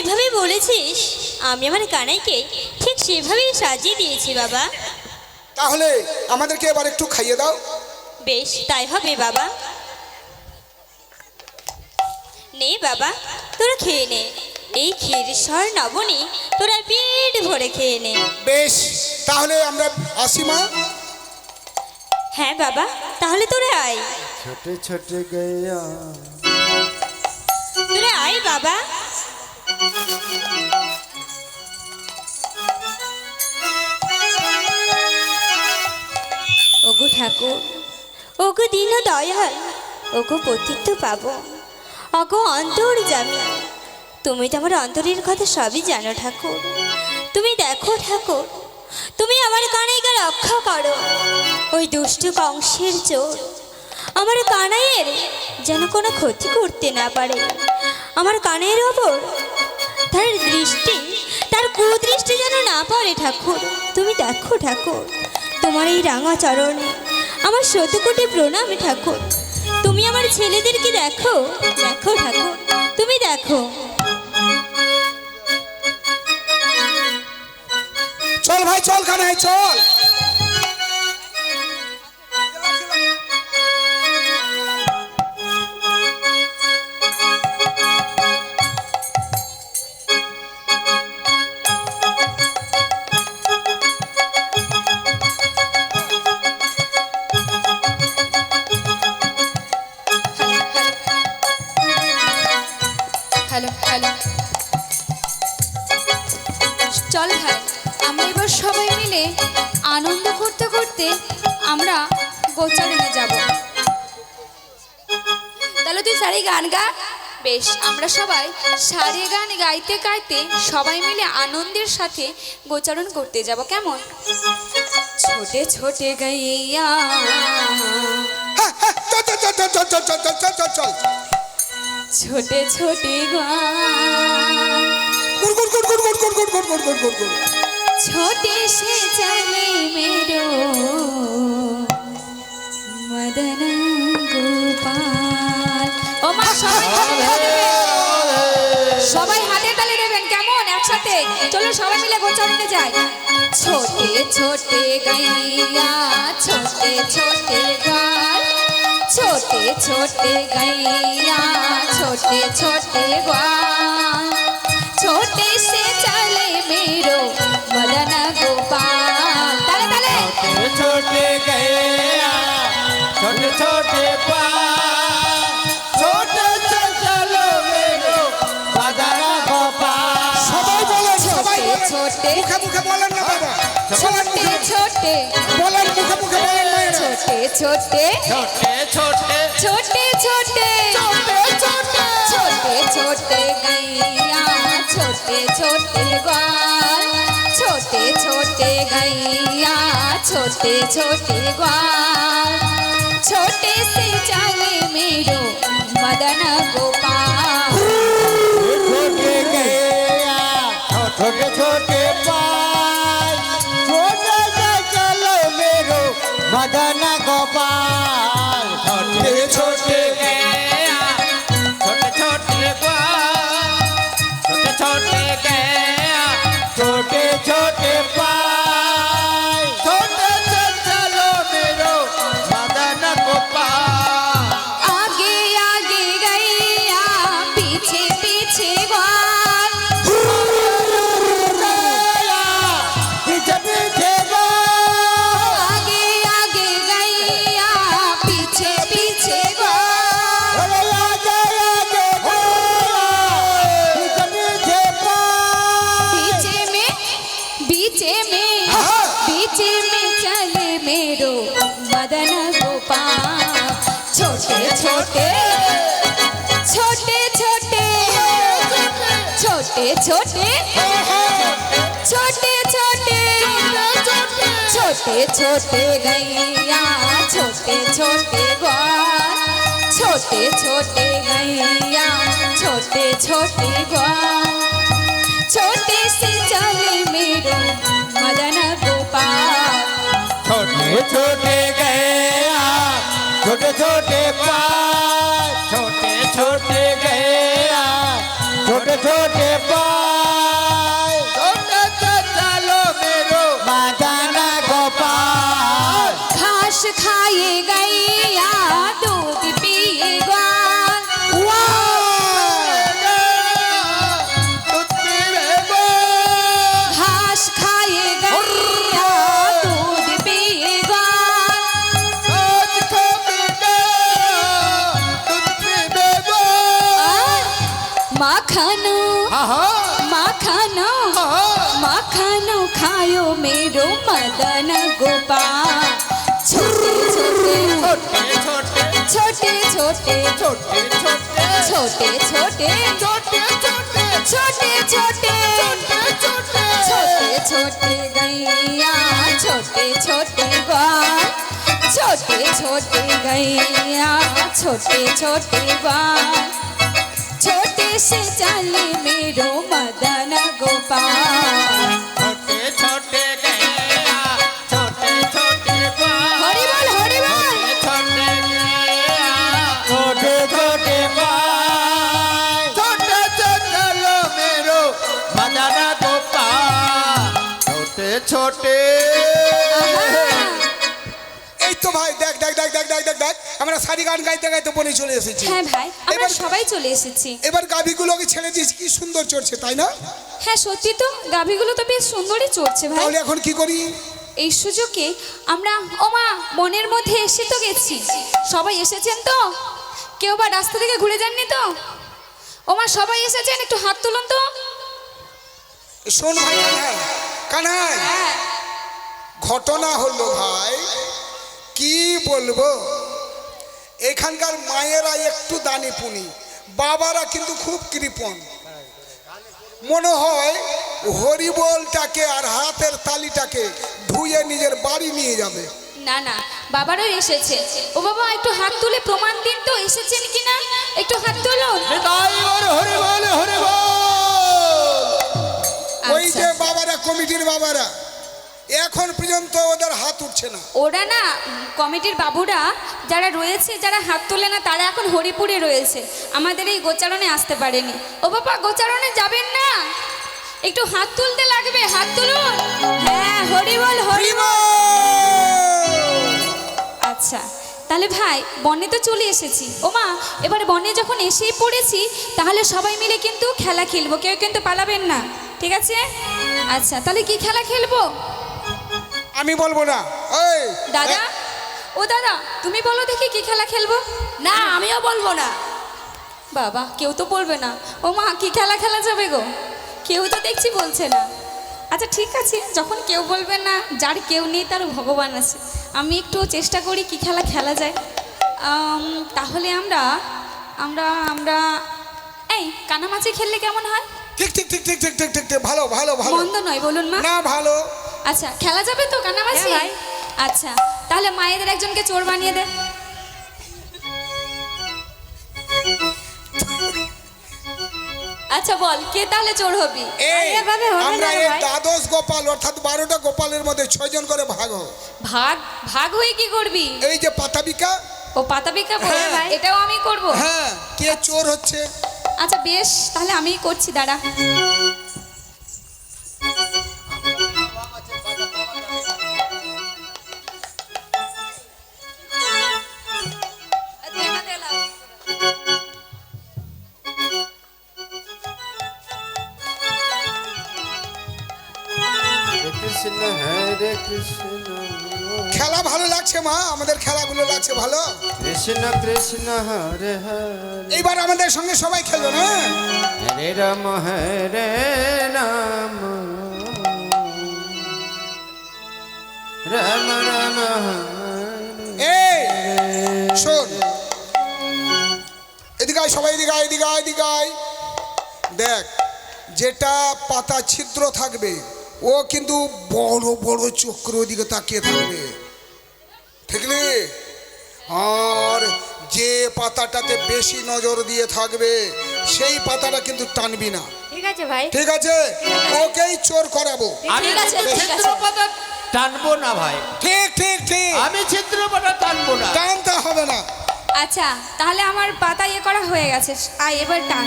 যেভাবে বলেছিস আমি আমার কানাইকে ঠিক সেভাবেই সাজিয়ে দিয়েছি বাবা। তাহলে আমাদেরকে এবার একটু খাইয়ে দাও। বেশ তাই হবে বাবা। নে বাবা, তোরা খেয়ে নে। এই ক্ষীর সর নবনী তোরা পেট ভরে খেয়ে নে। বেশ, তাহলে আমরা আসি মা। হ্যাঁ বাবা, তাহলে তোরা আয়। ছোটে ছোটে গয়া তোরা আয় বাবা। ওগো ঠাকুর, ওগো দীন দয়াল, ওগো পতিত পাবো, ওগো অন্তর্যামী, তুমি তো আমার অন্তরের কথা সবই জানো ঠাকুর। তুমি দেখো ঠাকুর, তুমি আমার কানাইকে রক্ষা করো। ওই দুষ্টু কংসের চোর আমার কানাইয়ের যেন কোনো ক্ষতি করতে না পারে। আমার কানের ওপর তার দৃষ্টি, তার কুদৃষ্টি যেন না পড়ে ঠাকুর। তুমি দেখো ঠাকুর, তোমার এই রাঙা চরণে আমার শতকোটি প্রণাম ঠাকুর। তুমি আমার ছেলেদেরকে দেখো, দেখো ঠাকুর, তুমি দেখো। চল ভাই চল, কানাই চল। হ্যালো হ্যালো, চল ভাই, আমরা এবার সবাই মিলে আনন্দ করতে করতে আমরা গোচারণে যাব। তাহলে তুই সারি গান গা। বেশ, আমরা সবাই সারি গান গাইতে গাইতে সবাই মিলে আনন্দের সাথে গোচারণ করতে যাব, কেমন? ছোটে ছোটে গাইয়া হ্যাঁ, হ্যাঁ, চল চল চল চল চল চল চল চল চল চল। ছোটে ছোটে গান গুড় গুড় গুড় গুড় গুড় গুড় গুড় গুড় গুড় গুড় গুড়। छोटे से चले मेरो मदन गोपाल। ও মা, সবাই হাতে তালি দেবেন। সবাই হাতে তালি দেবেন, কেমন? একসাথে চলো সবাই মিলে গোচারণে যাই। ছোটে ছোটে গাইয়া ছোটে ছোটে গান, ছোটে ছোটে গাইয়া ছোটে ছোটে गान, छोटे से चले मेरो मदन गोपाल। ताले ताले। छोटे गया छोटे छोटे छोटे से चलो मेरो मदन गोपाल। সবাই বলেন, সবাই छोटे বলেন। छोटे মুখে মুখে বলেন না বাবা, छोटे छोटे বলেন মুখে মুখে বলেন না। छोटे छोटे छोटे छोटे छोटे छोटे छोटे छोटे गैया छोटे छोटे ग्वाल, छोटे छोटे गैया छोटे छोटे ग्वाल, छोटे से चले मेरो मदन गोपाल। छोटे गया छोटे छोटे पाल, छोटे से चलो मेरो मदन गोपाल। छोटे छोटे गया छोटे छोटे पाल, छोटे छोटे गया छोटे छोटे पाल, छोटे से चलो मेरो मदन गोपाल। आगे आगे गैया पीछे पीछे ग्वाल, पीछे पीछे गाल, आगे आगे गैया पीछे पीछे ग्वाल, अरे आगे आगे गाल, पीछे पीछे पाल। बीचे में चले मेरो मदन गोपाल। छोटे छोटे छोटे छोटे छोटे छोटे छोटे छोटे छोटे छोटे गैया छोटे छोटे ग्वाल, छोटे छोटे गैया छोटे छोटे ग्वाल, छोटे से चले मेरो मदन गोपाल। छोटे छोटे गया छोटे छोटे पाल, छोटे छोटे गया छोटे छोटे पाल, माखनो आहा माखनो आहा माखनो खायो मेरो मदन गोपाल छोटे छोटे छोटे छोटे छोटे छोटे छोटे छोटे छोटे छोटे छोटे छोटे छोटे छोटे छोटे छोटे छोटे गैया छोटे छोटे ग्वाल छोटे छोटे गैया छोटे छोटे ग्वाल छोटे से चले मेरो मदन गोपाल छोटे छोटे गैया छोटे छोटे हरि बोल हरि बोल छोटे गैया छोटे छोटे छोटे छोटे लो मेरो मदन गोपाल छोटे छोटे এই তো ভাই দেখ দেখ দেখ দেখ দেখ দেখ দেখ আমরা সারি গান গাইতে গাইতে বনে চলে এসেছি। হ্যাঁ ভাই আমরা এবার- সবাই চলে এসেছি। এবার গাভীগুলোকে ছেড়ে দিয়েছি, কি সুন্দর চড়ছে তাই না? হ্যাঁ সত্যি তো গাভীগুলো তো বেশ সুন্দরই চড়ছে ভাই। তাহলে এখন কি করি? এই সুযোগে আমরা ওমা বনের মধ্যে এসে তো গেছি, সবাই এসেছেন তো? কেউ বা রাস্তা থেকে ঘুরে যাননি তো? ওমা সবাই এসেছেন, একটু হাত তুলুন তো। শোন ভাই কানাই, কানাই ঘটনা হলো ভাই কি বলবো, এখানকার মায়েরা একটু দানি পুনি, বাবারা কিন্তু খুব কৃপণ। মনে হয় হরিবোলটাকে আর হাতের তালিটাকে ধুয়ে নিজের বাড়ি নিয়ে যাবে। না না বাবারও এসেছে। ও বাবা একটু হাত তুলে প্রমাণ দিন তো এসেছেন কিনা, একটু হাত তুলুন। নিতাই গৌর হরি বল হরি বল। ওই আচ্ছা। যে বাবারা, কমিটির বাবারা, এখন পর্যন্ত ওদের হাত উঠছে না। ওরা না কমিটির বাবুরা যারা রয়েছে, যারা হাত তোলে না, তারা এখন হরিপুরে রয়েছে, আমাদের এই গোচারণে আসতে পারেনি। ও বাবা গোচারণে যাবেন না, একটু হাত তুলতে লাগবে, হাত তুলুন। হ্যাঁ হরি বল হরি বল। আচ্ছা তাহলে ভাই বনে তো চলে এসেছি। ওমা এবার বনে যখন এসেই পড়েছি তাহলে সবাই মিলে কিন্তু খেলা খেলবো, কেউ কিন্তু পালাবেন না, ঠিক আছে? আচ্ছা তাহলে কি খেলা খেলবো? আমি বলবো না। এই দাদা, ও দাদা তুমি বলো দেখি কি খেলা খেলবো? না আমিও বলবো না। বাবা কেউ তো বলবে না। ও মা কি খেলা খেলা যাবে গো? কেউ তো দেখছি বলছে না। আচ্ছা ঠিক আছে, যখন কেউ বলবে না, যার কেউ নেই তার ভগবান আছে। আমি একটু চেষ্টা করি কি খেলা খেলা যায়। তাহলে আমরা আমরা আমরা এই কানামাছি খেললে কেমন হয়? ঠিক ঠিক ঠিক ঠিক ঠিক ঠিক ঠিক ঠিক, ভালো ভালো ভালো। মন্দ নয় বলুন মা। না ভালো। আচ্ছা খেলা যাবে তো কানামাছি? হ্যাঁ, ভাই। আচ্ছা তাহলে মায়েদের একজনকে চোর বানিয়ে দে। আচ্ছা বল কে তাহলে চোর হবি? এই এভাবে হবে আমরা না এই ভাই। দ্বাদশ গোপাল অর্থাৎ 12টা গোপালের মধ্যে 6 জন করে ভাগ হয়। ভাগ ভাগ হয়ে কি করবি? এই যে পাতাবিকা, ও পাতা বিকা হ্যাঁ, ভাই। এটাও আমি করব। হ্যাঁ কে চোর হচ্ছে? আচ্ছা বেশ তাহলে আমিই করছি, দাঁড়া। কৃষ্ণ হরে কৃষ্ণ খেলা ভালো লাগছে মা, আমাদের খেলাগুলো লাগছে ভালো। কৃষ্ণ কৃষ্ণ হরে হরে এইবার আমাদের সঙ্গে সবাই খেলবে না? হরে রাম হরে রাম রাম রাম হরে এই শোন, এদিকে আয়, সবাই এদিকে আয়, এদিকে আয়, এদিকে আয়। দেখ যেটা পাতা ছিদ্র থাকবে ও কিন্তু বড় বড় চক্র ওদিকে তাকিয়ে থাকবে, ঠিক রে? আর যে পাতাটাতে বেশি নজর দিয়ে থাকবে সেই পাতাটা কিন্তু টানবি না, ঠিক আছে ভাই। ঠিক আছে? ওকেই চোর করাবো। আমি ঠিক আছে, ঠিক আছে। ছিদ্রপথা টানবো না ভাই, ঠিক ঠিক ঠিক, আমি ছিদ্রপথা টানবো না। টানতে হবে না। আচ্ছা তাহলে আমার পাতা ইয়ে করা হয়ে গেছে, আয় এবার টান।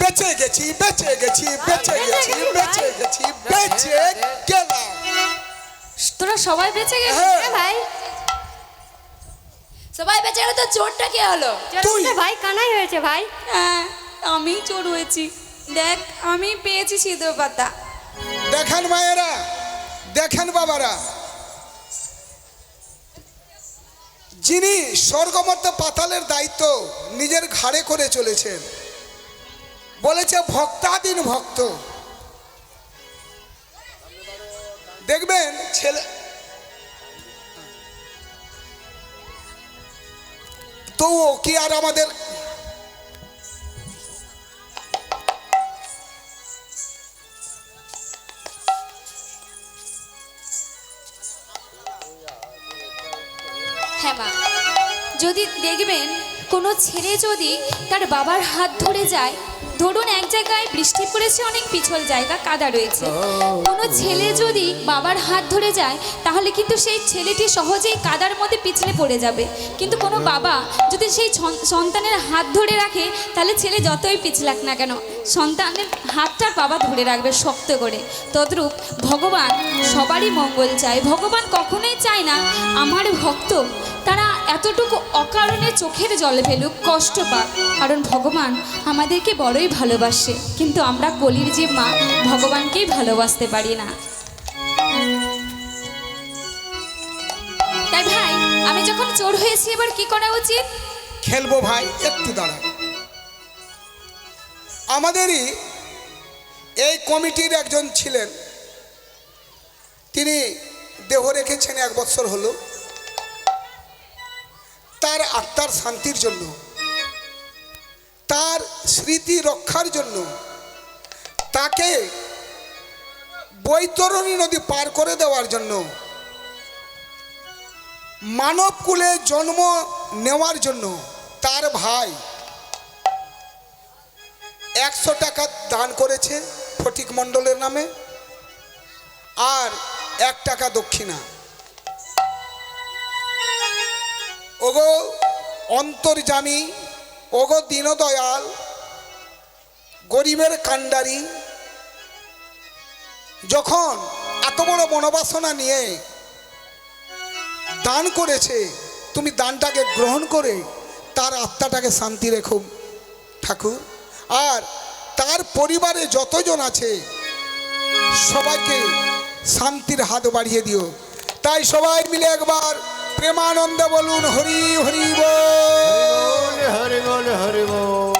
বেঁচে গেছি, বেঁচে গেছি, বেঁচে গেছি, বেঁচে গেছি, বেঁচে গেলাম। তোরা সবাই বেঁচে গেলি? হ্যাঁ। হ্যাঁ ভাই। সবাই বেঁচে গেলে তো চোরটা কে হলো? তুই। চোরটা ভাই কানাই হয়েছে ভাই। হ্যাঁ আমি চোর হয়েছি, দেখ আমি পেয়েছি সিঁদুর পাতা। দেখেন মায়েরা, দেখেন বাবারা, যিনি স্বর্গমর্ত পাতালের দায়িত্ব নিজের ঘাড়ে করে চলেছেন, বলেছে ভক্তাধীন ভক্ত। দেখবেন ছেলে তো কি আর আমাদের হ্যাঁ মা, যদি দেখবেন কোনো ছেলে যদি তার বাবার হাত ধরে যায়, ধরুন এক জায়গায় বৃষ্টি পড়েছে, অনেক পিছল জায়গা, কাদা রয়েছে, কোনো ছেলে যদি বাবার হাত ধরে যায় তাহলে কিন্তু সেই ছেলেটি সহজেই কাদার মধ্যে পিছলে পড়ে যাবে। কিন্তু কোনো বাবা যদি সেই সন্তানের হাত ধরে রাখে তাহলে ছেলে যতই পিছলাক না কেন সন্তানের হাতটা বাবা ধরে রাখবে শক্ত করে। তদ্রূপ ভগবান সবারই মঙ্গল চায়। ভগবান কখনোই চায় না আমার ভক্ত তারা এতটুকু অকারণে চোখের জল ফেলুক, কষ্ট পাক, কারণ ভগবান আমাদেরকে বড়ই ভালোবাসে, কিন্তু আমরা কলির যে মা ভগবানকেই ভালোবাসতে পারি না। তাই ভাই, আমি যখন চোর হয়েছি এবার কি করা উচিত? খেলবো ভাই, একটু দাঁড়া। আমাদেরই এই কমিটির একজন ছিলেন, তিনি দেহ রেখেছেন 1 বছর হলো। তার আত্মার শান্তির জন্য, তার স্মৃতি রক্ষার জন্য তাকে বৈতরণী নদী পার করে দেওয়ার জন্য, মানব কুলে জন্ম নেওয়ার জন্য তার ভাই 100 টাকা দান করেছে ফটিক মণ্ডলের নামে, আর 1 টাকা দক্ষিণা। ওগো অন্তর্যামী, ওগো দীনদয়াল, গরিবের কাণ্ডারি, যখন এত বড় মনোবাসনা নিয়ে দান করেছে, তুমি দানটাকে গ্রহণ করে তার আত্মাটাকে শান্তি রেখো ঠাকুর। আর তার পরিবারে যতজন আছে সবাইকে শান্তির হাত বাড়িয়ে দিও। তাই সবাই মিলে একবার প্রেমানন্দে বলুন হরি হরি বল। হরি বল, হরি বল।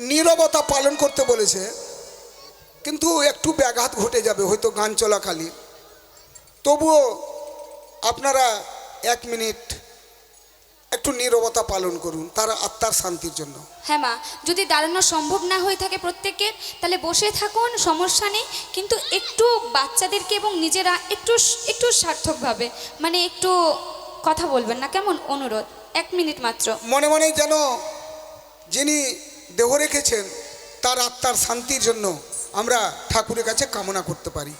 নীরবতা পালন করতে বলেছে, কিন্তু একটু ব্যাঘাত ঘটে যাবে হয়তো গান চলাকালীন। তবুও আপনারা 1 মিনিট একটু নীরবতা পালন করুন তার আত্মার শান্তির জন্য। হ্যাঁ মা, যদি দাঁড়ানো সম্ভব না হয়ে থাকে প্রত্যেকের, তাহলে বসে থাকুন, সমস্যা নেই, কিন্তু একটু বাচ্চাদেরকে এবং নিজেরা একটু একটু সার্থকভাবে মানে একটু কথা বলবেন না, কেমন? অনুরোধ, 1 মিনিট মাত্র। মনে মনে যেন যিনি দেহ রেখেছেন তার আত্মার শান্তির জন্য আমরা ঠাকুরের কাছে কামনা করতে পারি।